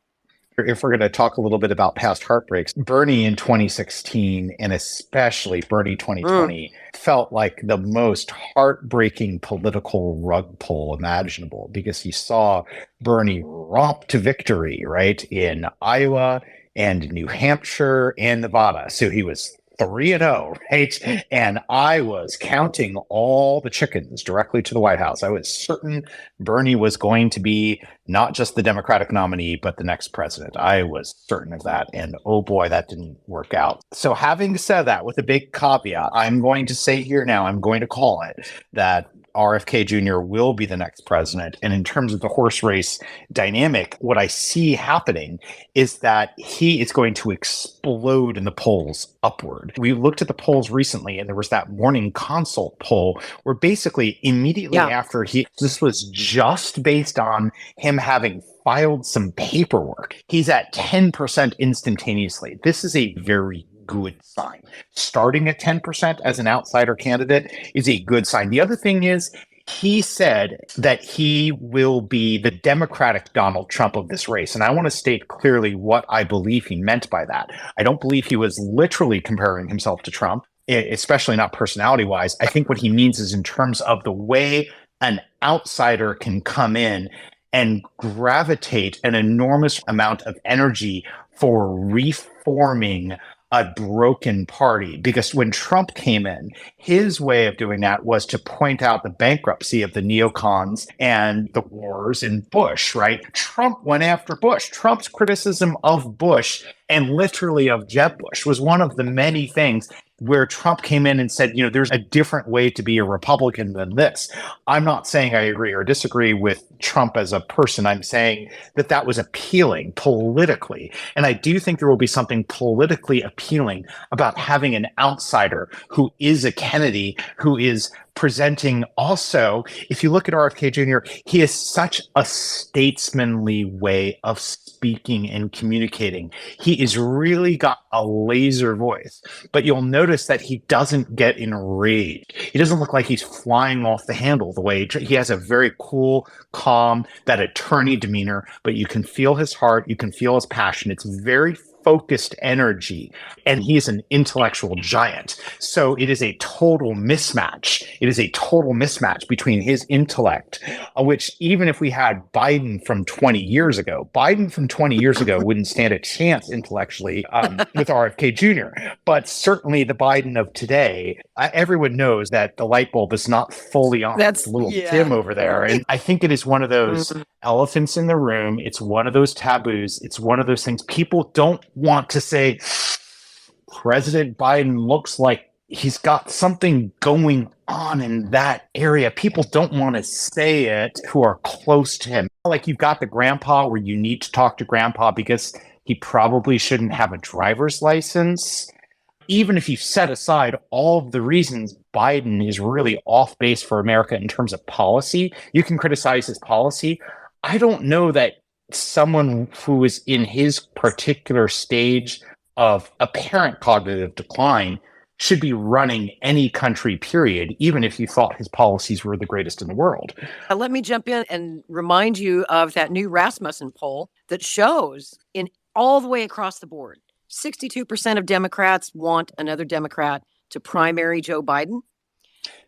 S1: If we're going to talk a little bit about past heartbreaks, Bernie in 2016 and especially Bernie 2020 felt like the most heartbreaking political rug pull imaginable, because he saw Bernie romp to victory, right, in Iowa and New Hampshire and Nevada. So he was 3-0, right? And I was counting all the chickens directly to the White House. I was certain Bernie was going to be not just the Democratic nominee, but the next president. I was certain of that. And oh boy, that didn't work out. So having said that, with a big caveat, I'm going to say here now, I'm going to call it that RFK Jr. will be the next president. And in terms of the horse race dynamic, what I see happening is that he is going to explode in the polls upward. We looked at the polls recently, and there was that morning consult poll where basically immediately after this was just based on him having filed some paperwork, he's at 10% instantaneously. This is a very good sign. Starting at 10% as an outsider candidate is a good sign. The other thing is, he said that he will be the Democratic Donald Trump of this race. And I want to state clearly what I believe he meant by that. I don't believe he was literally comparing himself to Trump, especially not personality-wise. I think what he means is in terms of the way an outsider can come in and gravitate an enormous amount of energy for reforming a broken party. Because when Trump came in, his way of doing that was to point out the bankruptcy of the neocons and the wars in Bush, right? Trump went after Bush. Trump's criticism of Bush and literally of Jeb Bush was one of the many things where Trump came in and said, there's a different way to be a Republican than this. I'm not saying I agree or disagree with Trump as a person. I'm saying that was appealing politically. And I do think there will be something politically appealing about having an outsider who is a Kennedy, who is presenting also, if you look at RFK Jr., he has such a statesmanly way of speaking and communicating. He is really got a laser voice, but you'll notice that he doesn't get enraged. He doesn't look like he's flying off the handle the way he has a very cool, calm, that attorney demeanor, but you can feel his heart, you can feel his passion. It's very focused energy, and he is an intellectual giant. So it is a total mismatch. It is a total mismatch between his intellect, which even if we had Biden from 20 years ago, wouldn't stand a chance intellectually with RFK Jr. But certainly the Biden of today, everyone knows that the light bulb is not fully on. It's a little dim over there. And I think it is one of those elephants in the room. It's one of those taboos. It's one of those things people don't want to say. President Biden looks like he's got something going on in that area. People don't want to say it who are close to him. Like you've got the grandpa where you need to talk to grandpa because he probably shouldn't have a driver's license. Even if you set aside all of the reasons Biden is really off base for America in terms of policy, you can criticize his policy. I don't know that someone who is in his particular stage of apparent cognitive decline should be running any country, period, even if you thought his policies were the greatest in the world.
S2: Let me jump in and remind you of that new Rasmussen poll that shows in all the way across the board, 62% of Democrats want another Democrat to primary Joe Biden.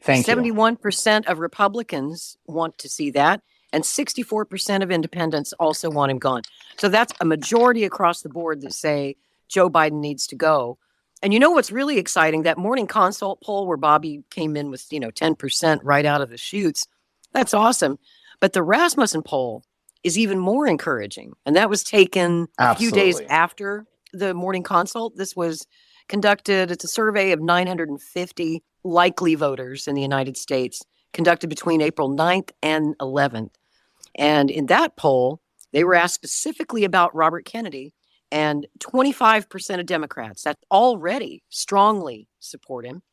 S1: Thank you.
S2: 71% of Republicans want to see that. And 64% of independents also want him gone. So that's a majority across the board that say Joe Biden needs to go. And you know what's really exciting? That morning consult poll where Bobby came in with, 10% right out of the chutes. That's awesome. But the Rasmussen poll is even more encouraging. And that was taken a few days after the morning consult. This was conducted, it's a survey of 950 likely voters in the United States, conducted between April 9th and 11th. And in that poll, they were asked specifically about Robert Kennedy, and 25% of Democrats that already strongly support him,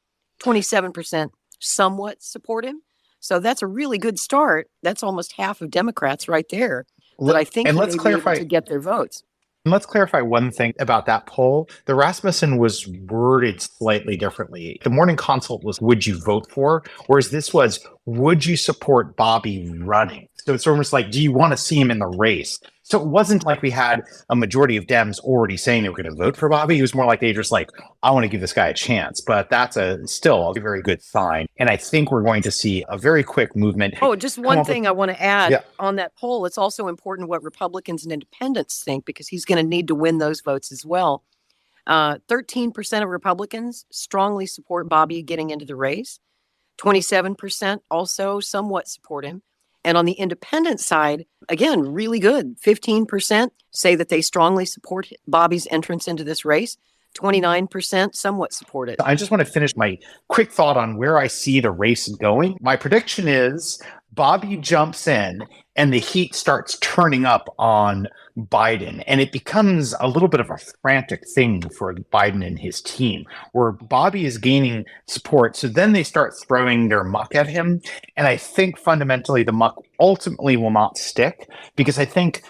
S2: 27% somewhat support him. So that's a really good start. That's almost half of Democrats right there that I think may be able to get their votes.
S1: And let's clarify one thing about that poll. The Rasmussen was worded slightly differently. The morning consult was, would you vote for? Whereas this was, would you support Bobby running? So it's almost like, do you want to see him in the race? So it wasn't like we had a majority of Dems already saying they were going to vote for Bobby. It was more like they just like, I want to give this guy a chance. But that's still a very good sign. And I think we're going to see a very quick movement.
S2: Oh, just one thing I want to add on that poll. It's also important what Republicans and independents think, because he's going to need to win those votes as well. 13% of Republicans strongly support Bobby getting into the race. 27% also somewhat support him. And on the independent side, again, really good. 15% say that they strongly support Bobby's entrance into this race. 29% somewhat support it.
S1: I just want to finish my quick thought on where I see the race going. My prediction is Bobby jumps in and the heat starts turning up on Biden. And it becomes a little bit of a frantic thing for Biden and his team, where Bobby is gaining support. So then they start throwing their muck at him. And I think fundamentally the muck ultimately will not stick, because I think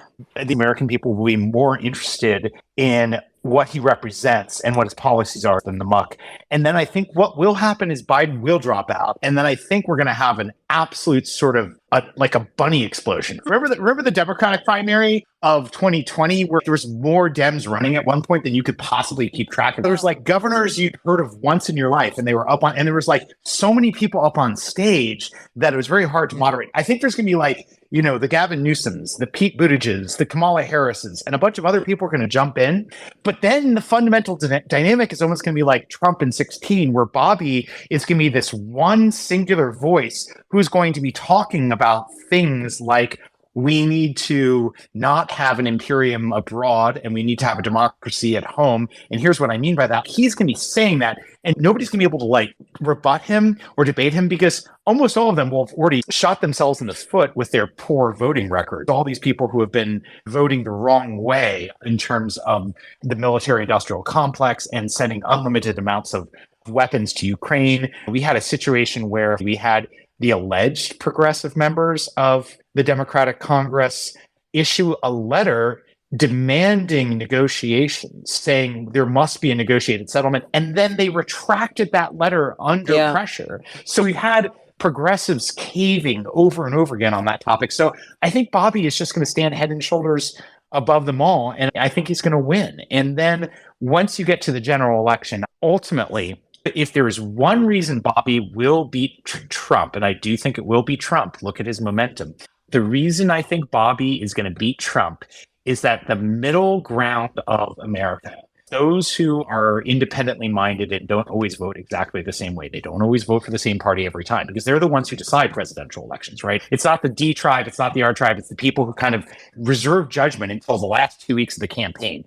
S1: the American people will be more interested in what he represents and what his policies are than the muck. And then I think what will happen is Biden will drop out. And then I think we're going to have an absolute sort of like a bunny explosion. Remember the Democratic primary of 2020, where there was more Dems running at one point than you could possibly keep track of? There was like governors you'd heard of once in your life, and they were up on, and there was like so many people up on stage that it was very hard to moderate. I think there's going to be like, you know, the Gavin Newsoms, the Pete Buttigigs, the Kamala Harrises, and a bunch of other people are going to jump in. But then the fundamental dynamic is almost going to be like Trump in 16, where Bobby is going to be this one singular voice who's going to be talking about things like, we need to not have an imperium abroad and we need to have a democracy at home. And here's what I mean by that. He's going to be saying that, and nobody's going to be able to like rebut him or debate him, because almost all of them will have already shot themselves in the foot with their poor voting record. All these people who have been voting the wrong way in terms of the military industrial complex and sending unlimited amounts of weapons to Ukraine. We had a situation where we had the alleged progressive members of the Democratic Congress issue a letter demanding negotiations, saying there must be a negotiated settlement. And then they retracted that letter under pressure. So we had progressives caving over and over again on that topic. So I think Bobby is just going to stand head and shoulders above them all. And I think he's going to win. And then once you get to the general election, ultimately, if there is one reason Bobby will beat Trump, and I do think it will be Trump, look at his momentum. The reason I think Bobby is going to beat Trump is that the middle ground of America, those who are independently minded and don't always vote exactly the same way, they don't always vote for the same party every time, because they're the ones who decide presidential elections, right? It's not the D tribe, it's not the R tribe, it's the people who kind of reserve judgment until the last 2 weeks of the campaign.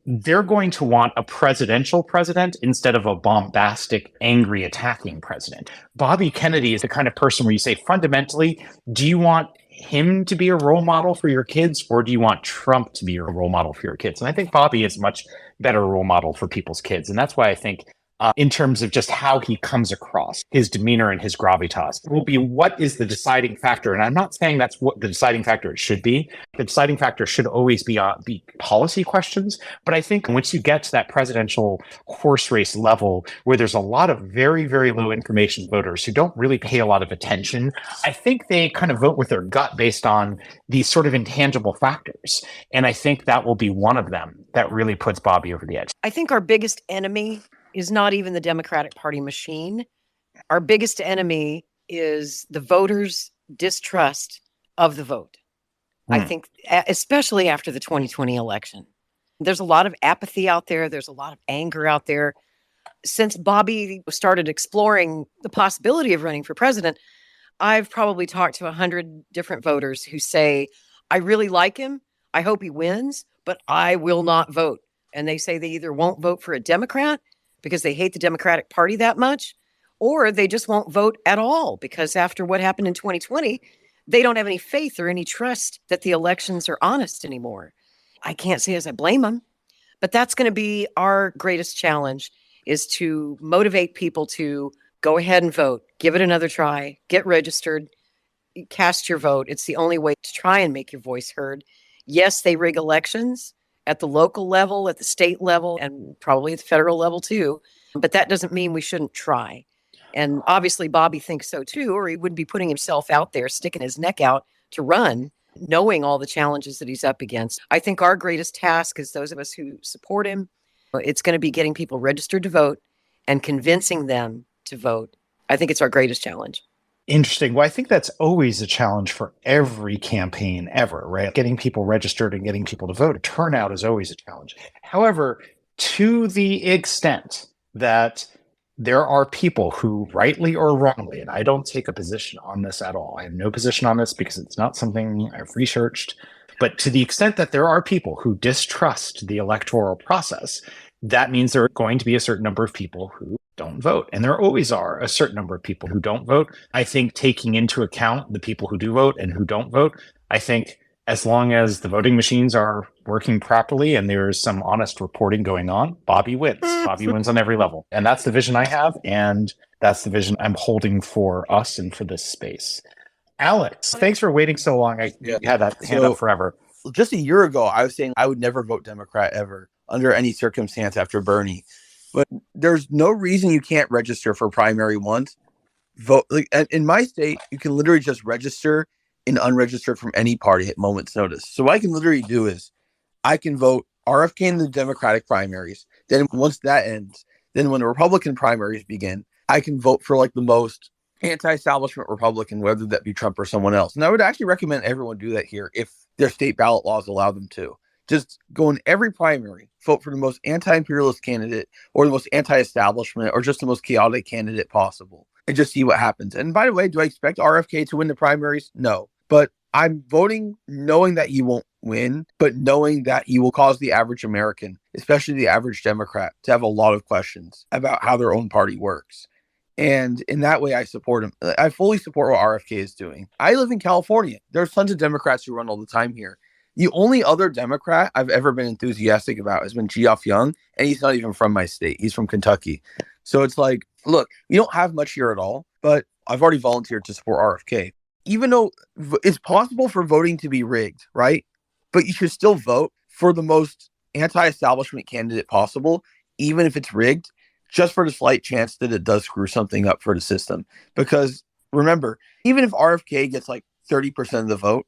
S1: They're going to want a presidential president instead of a bombastic, angry, attacking president. Bobby Kennedy is the kind of person where you say, fundamentally, do you want him to be a role model for your kids, or do you want Trump to be a role model for your kids? And I think Bobby is a much better role model for people's kids. And that's why I think in terms of just how he comes across, his demeanor and his gravitas, will be what is the deciding factor. And I'm not saying that's what the deciding factor it should be. The deciding factor should always be policy questions. But I think once you get to that presidential horse race level, where there's a lot of very, very low information voters who don't really pay a lot of attention, I think they kind of vote with their gut based on these sort of intangible factors. And I think that will be one of them that really puts Bobby over the edge.
S2: I think our biggest enemy is not even the Democratic Party machine. Our biggest enemy is the voters' distrust of the vote. I think, especially after the 2020 election, there's a lot of apathy out there. There's a lot of anger out there. Since Bobby started exploring the possibility of running for president, I've probably talked to 100 different voters who say, I really like him. I hope he wins, but I will not vote. And they say they either won't vote for a Democrat because they hate the Democratic Party that much, or they just won't vote at all because after what happened in 2020, they don't have any faith or any trust that the elections are honest anymore. I can't say as I blame them, but that's going to be our greatest challenge, is to motivate people to go ahead and vote, give it another try, get registered, cast your vote. It's the only way to try and make your voice heard. Yes, they rig elections at the local level, at the state level, and probably at the federal level too. But that doesn't mean we shouldn't try. And obviously Bobby thinks so too, or he wouldn't be putting himself out there, sticking his neck out to run, knowing all the challenges that he's up against. I think our greatest task is those of us who support him. It's going to be getting people registered to vote and convincing them to vote. I think it's our greatest challenge.
S1: Interesting. Well, I think that's always a challenge for every campaign ever, right? Getting people registered and getting people to vote. Turnout is always a challenge. However, to the extent that there are people who, rightly or wrongly, and I don't take a position on this at all. I have no position on this because it's not something I've researched. But to the extent that there are people who distrust the electoral process, that means there are going to be a certain number of people who don't vote. And there always are a certain number of people who don't vote. I think taking into account the people who do vote and who don't vote, I think as long as the voting machines are working properly and there's some honest reporting going on, Bobby wins. Bobby wins on every level. And that's the vision I have. And that's the vision I'm holding for us and for this space. Alex, thanks for waiting so long. You had that hand up forever.
S4: Just a year ago, I was saying I would never vote Democrat ever under any circumstance after Bernie. But there's no reason you can't register for primary ones. Vote in my state, you can literally just register and unregister from any party at moment's notice. So what I can literally do is I can vote RFK in the Democratic primaries. Then once that ends, then when the Republican primaries begin, I can vote for like the most anti-establishment Republican, whether that be Trump or someone else. And I would actually recommend everyone do that here if their state ballot laws allow them to. Just go in every primary, vote for the most anti-imperialist candidate or the most anti-establishment or just the most chaotic candidate possible and just see what happens. And by the way, do I expect RFK to win the primaries? No. But I'm voting knowing that he won't win, but knowing that he will cause the average American, especially the average Democrat, to have a lot of questions about how their own party works. And in that way, I support him. I fully support what RFK is doing. I live in California. There's tons of Democrats who run all the time here. The only other Democrat I've ever been enthusiastic about has been Geoff Young, and he's not even from my state. He's from Kentucky. So it's like, look, we don't have much here at all, but I've already volunteered to support RFK. Even though it's possible for voting to be rigged, right? But you should still vote for the most anti-establishment candidate possible, even if it's rigged, just for the slight chance that it does screw something up for the system. Because remember, even if RFK gets like 30% of the vote,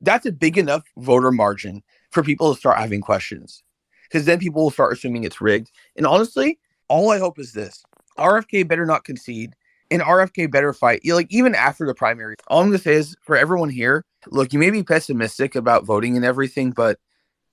S4: that's a big enough voter margin for people to start having questions. Because then people will start assuming it's rigged. And honestly, all I hope is this. RFK better not concede. And RFK better fight. Even after the primary. All I'm going to say is, for everyone here, look, you may be pessimistic about voting and everything, but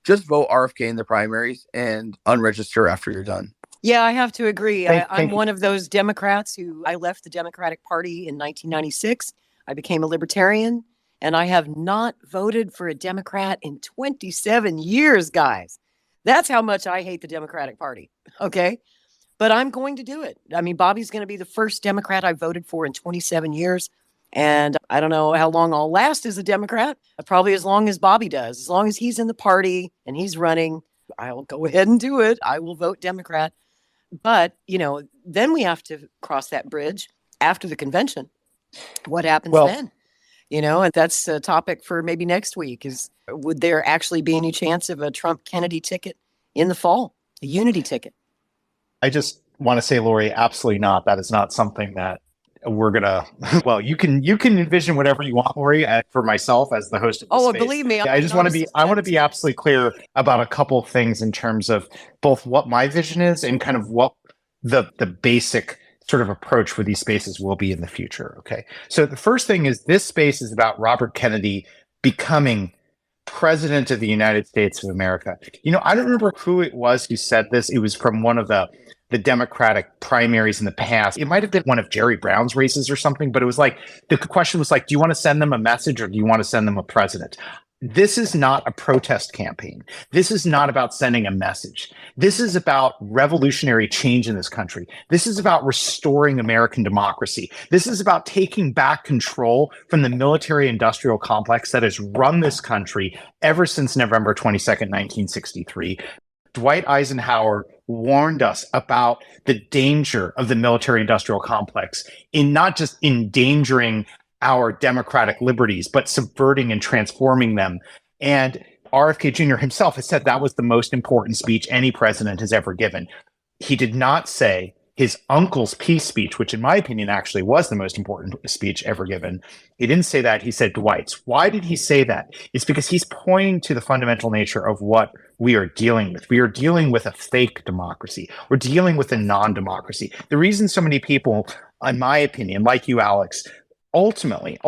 S4: just vote RFK in the primaries and unregister after you're done.
S2: Yeah, I have to agree. I'm one of those Democrats who I left the Democratic Party in 1996. I became a libertarian, and I have not voted for a Democrat in 27 years, guys. That's how much I hate the Democratic Party. Okay. But I'm going to do it. I mean, Bobby's going to be the first Democrat I voted for in 27 years. And I don't know how long I'll last as a Democrat. Probably as long as Bobby does. As long as he's in the party and he's running, I'll go ahead and do it. I will vote Democrat. But, then we have to cross that bridge after the convention. What happens then? And that's a topic for maybe next week is, would there actually be any chance of a Trump-Kennedy ticket in the fall? A unity ticket?
S1: I just want to say, Lori, absolutely not. That is not something that we're going to, well, you can envision whatever you want, Lori, for myself as the host of the space.
S2: Believe me.
S1: I want to be absolutely clear about a couple of things in terms of both what my vision is and kind of what the basic sort of approach for these spaces will be in the future. Okay. So the first thing is this space is about Robert Kennedy becoming President of the United States of America. I don't remember who it was who said this. It was from one of the Democratic primaries in the past. It might have been one of Jerry Brown's races or something, but it was like, the question was like, do you want to send them a message or do you want to send them a president? This is not a protest campaign. This is not about sending a message. This is about revolutionary change in this country. This is about restoring American democracy. This is about taking back control from the military-industrial complex that has run this country ever since November 22nd, 1963. Dwight Eisenhower warned us about the danger of the military-industrial complex in not just endangering our democratic liberties, but subverting and transforming them. And RFK Jr. himself has said that was the most important speech any president has ever given. He did not say his uncle's peace speech, which in my opinion actually was the most important speech ever given. He didn't say that. He said Dwight's. Why did he say that? It's because he's pointing to the fundamental nature of what we are dealing with. We are dealing with a fake democracy. We're dealing with a non-democracy. The reason so many people, in my opinion, like you, Alex, ultimately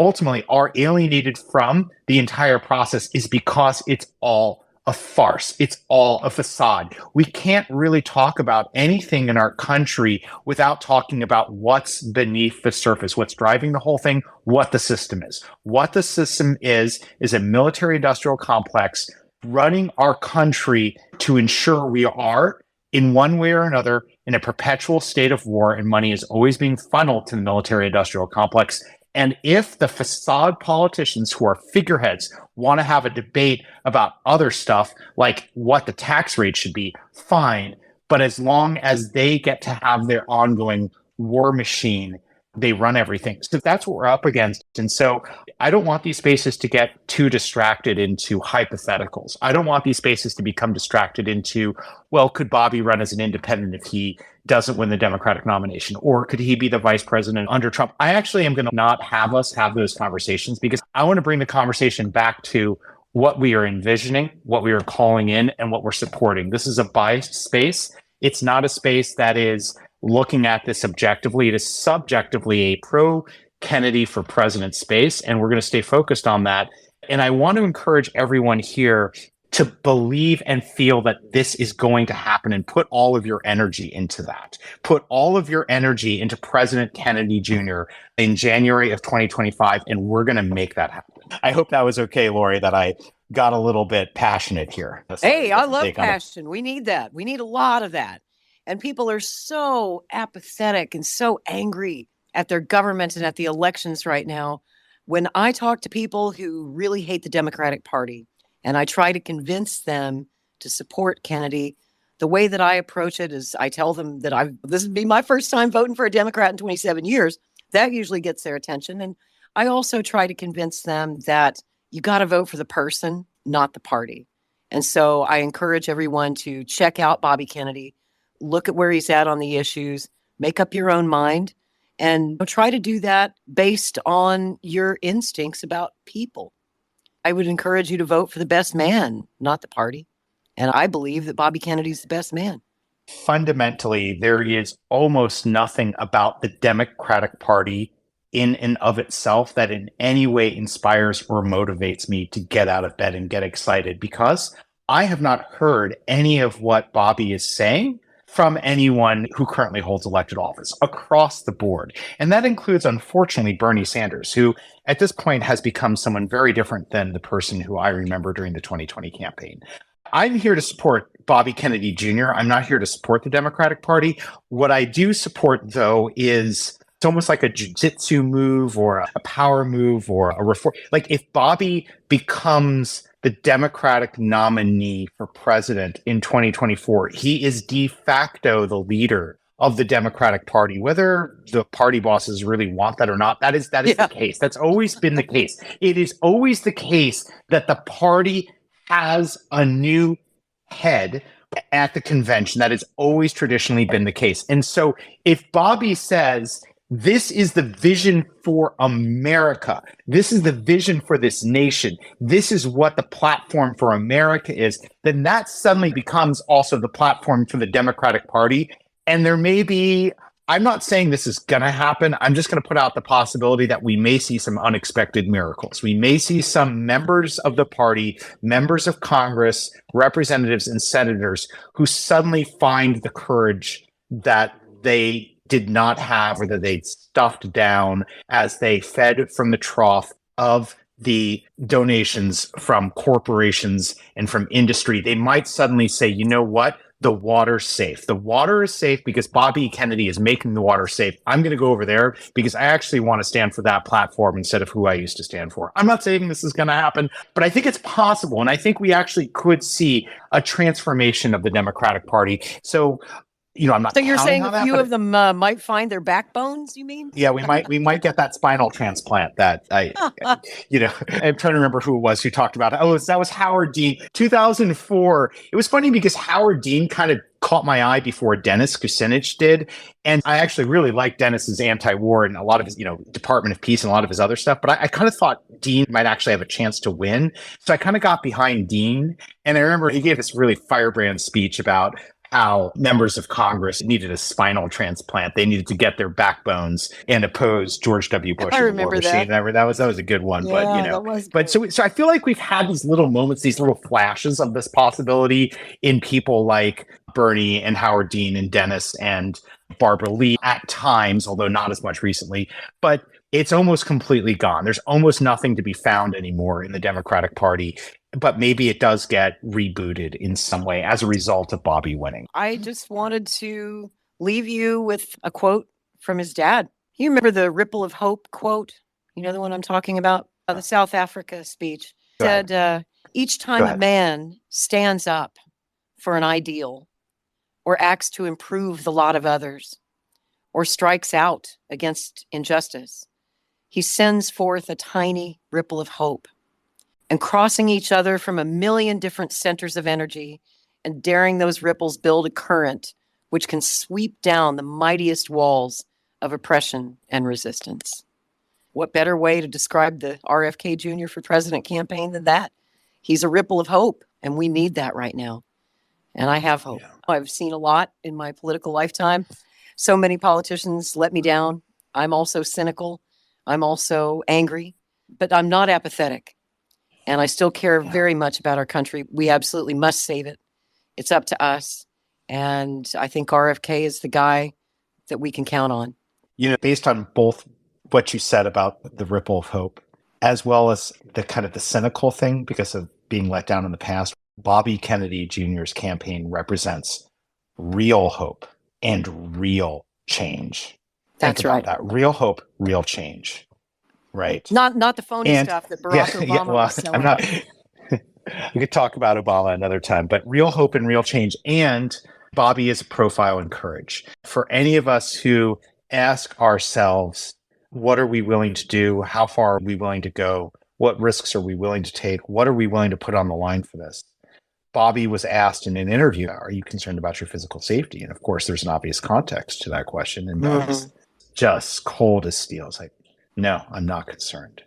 S1: are alienated from the entire process is because it's all a farce. It's all a facade. We can't really talk about anything in our country without talking about what's beneath the surface, what's driving the whole thing, what the system is. What the system is a military-industrial complex running our country to ensure we are in one way or another in a perpetual state of war, and money is always being funneled to the military-industrial complex. And if the facade politicians who are figureheads want to have a debate about other stuff, like what the tax rate should be, fine. But as long as they get to have their ongoing war machine, they run everything. So that's what we're up against. And so I don't want these spaces to get too distracted into hypotheticals. I don't want these spaces to become distracted into, well, could Bobby run as an independent if he doesn't win the Democratic nomination? Or could he be the vice president under Trump? I actually am going to not have us have those conversations, because I want to bring the conversation back to what we are envisioning, what we are calling in, and what we're supporting. This is a biased space. It's not a space that is looking at this objectively. It is subjectively a pro-Kennedy for president space, and we're going to stay focused on that. And I want to encourage everyone here to believe and feel that this is going to happen, and put all of your energy into that. Put all of your energy into President Kennedy Jr. in January of 2025, and we're going to make that happen. I hope that was okay, Lori, that I got a little bit passionate here.
S2: Hey, I love passion. We need that. We need a lot of that. And people are so apathetic and so angry at their government and at the elections right now. When I talk to people who really hate the Democratic Party, and I try to convince them to support Kennedy, the way that I approach it is I tell them that this would be my first time voting for a Democrat in 27 years. That usually gets their attention. And I also try to convince them that you got to vote for the person, not the party. And so I encourage everyone to check out Bobby Kennedy, look at where he's at on the issues, make up your own mind, and try to do that based on your instincts about people. I would encourage you to vote for the best man, not the party. And I believe that Bobby Kennedy's the best man.
S1: Fundamentally, there is almost nothing about the Democratic Party in and of itself that in any way inspires or motivates me to get out of bed and get excited, because I have not heard any of what Bobby is saying from anyone who currently holds elected office across the board. And that includes, unfortunately, Bernie Sanders, who at this point has become someone very different than the person who I remember during the 2020 campaign. I'm here to support Bobby Kennedy Jr. I'm not here to support the Democratic Party. What I do support, though, is it's almost like a jiu-jitsu move or a power move or a reform. Like if Bobby becomes the Democratic nominee for president in 2024, he is de facto the leader of the Democratic Party, whether the party bosses really want that or not. That is the case. That's always been the case. It is always the case that the party has a new head at the convention. That has always traditionally been the case. And so if Bobby says, this is the vision for America, this is the vision for this nation, this is what the platform for America is, then that suddenly becomes also the platform for the Democratic Party. And there may be, I'm not saying this is going to happen. I'm just going to put out the possibility that we may see some unexpected miracles. We may see some members of the party, members of Congress, representatives and senators who suddenly find the courage that they did not have, or that they'd stuffed down as they fed from the trough of the donations from corporations and from industry. They might suddenly say, you know what? The water's safe. The water is safe because Bobby Kennedy is making the water safe. I'm going to go over there because I actually want to stand for that platform instead of who I used to stand for. I'm not saying this is going to happen, but I think it's possible. And I think we actually could see a transformation of the Democratic Party. So, I'm not.
S2: So you're saying
S1: a
S2: few of them might find their backbones, you mean?
S1: Yeah, we might get that spinal transplant that I'm trying to remember who it was who talked about it. Oh, that was Howard Dean. 2004. It was funny because Howard Dean kind of caught my eye before Dennis Kucinich did. And I actually really liked Dennis's anti-war and a lot of his, Department of Peace and a lot of his other stuff. But I kind of thought Dean might actually have a chance to win. So I kind of got behind Dean. And I remember he gave this really firebrand speech about how members of Congress needed a spinal transplant. They needed to get their backbones and oppose George W. Bush.
S2: I remember that.
S1: That was a good one.
S2: Yeah,
S1: but so I feel like we've had these little moments, these little flashes of this possibility in people like Bernie and Howard Dean and Dennis and Barbara Lee at times, although not as much recently. But it's almost completely gone. There's almost nothing to be found anymore in the Democratic Party. but maybe it does get rebooted in some way as a result of Bobby winning.
S2: I just wanted to leave you with a quote from his dad. You remember the Ripple of Hope quote? You know the one I'm talking about? The South Africa speech. Said, each time a man stands up for an ideal or acts to improve the lot of others or strikes out against injustice, he sends forth a tiny ripple of hope. And crossing each other from a million different centers of energy and daring those ripples build a current which can sweep down the mightiest walls of oppression and resistance. What better way to describe the RFK Jr. for president campaign than that? He's a ripple of hope, and we need that right now. And I have hope. Yeah. I've seen a lot in my political lifetime. So many politicians let me down. I'm also cynical. I'm also angry, but I'm not apathetic. And I still care very much about our country. We absolutely must save it. It's up to us. And I think RFK is the guy that we can count on.
S1: You know, based on both what you said about the ripple of hope, as well as the kind of the cynical thing because of being let down in the past, Bobby Kennedy Jr.'s campaign represents real hope and real change.
S2: That's right.
S1: That real hope, real change. Right.
S2: Not the phony stuff that Barack Obama was selling.
S1: I'm not. We could talk about Obama another time, but real hope and real change. And Bobby is a profile in courage. For any of us who ask ourselves, what are we willing to do? How far are we willing to go? What risks are we willing to take? What are we willing to put on the line for this? Bobby was asked in an interview, are you concerned about your physical safety? And of course, there's an obvious context to that question. And Bobby's just cold as steel. It's like, no, I'm not concerned.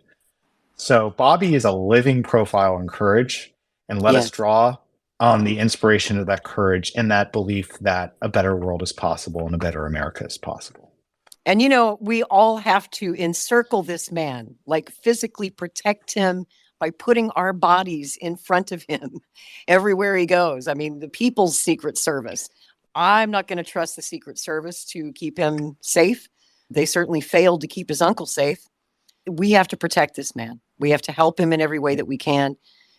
S1: So Bobby is a living profile in courage, and let us draw on the inspiration of that courage and that belief that a better world is possible and a better America is possible.
S2: And, you know, we all have to encircle this man, like physically protect him by putting our bodies in front of him everywhere he goes. I mean, the People's Secret Service. I'm not going to trust the Secret Service to keep him safe. They certainly failed to keep his uncle safe. We have to protect this man. We have to help him in every way that we can.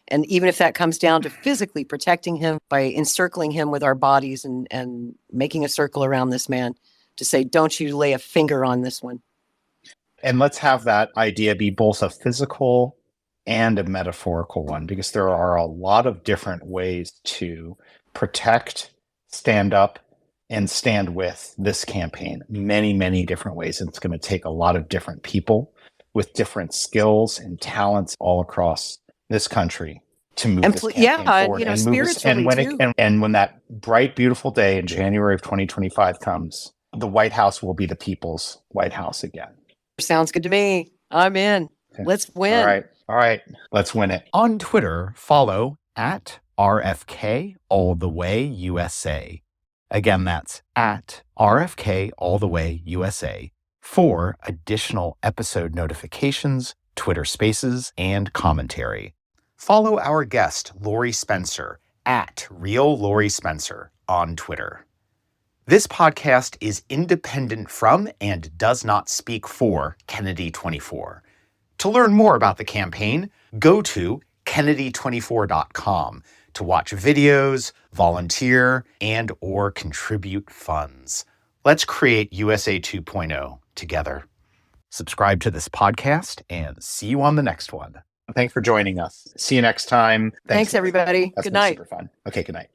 S2: And even if that comes down to physically protecting him by encircling him with our bodies and making a circle around this man to say, don't you lay a finger on this one.
S1: And let's have that idea be both a physical and a metaphorical one, because there are a lot of different ways to protect, stand up, and stand with this campaign. Many, many different ways. And it's going to take a lot of different people with different skills and talents all across this country to move this campaign forward.
S2: You know, spiritually too.
S1: And when that bright, beautiful day in January of 2025 comes, the White House will be the people's White House again.
S2: Sounds good to me. I'm in. Okay. Let's win.
S1: All right. Let's win it.
S5: On Twitter, follow at RFK All The Way USA. Again, that's at RFK All The Way USA for additional episode notifications, Twitter Spaces, and commentary. Follow our guest, Lori Spencer, at Real Lori Spencer on Twitter. This podcast is independent from and does not speak for Kennedy 24. To learn more about the campaign, go to Kennedy24.com to watch videos, volunteer, and or contribute funds. Let's create USA 2.0 together. Subscribe to this podcast and see you on the next one.
S1: Thanks for joining us. See you next time.
S2: Thanks everybody. Good night.
S1: Super fun. Okay, good night.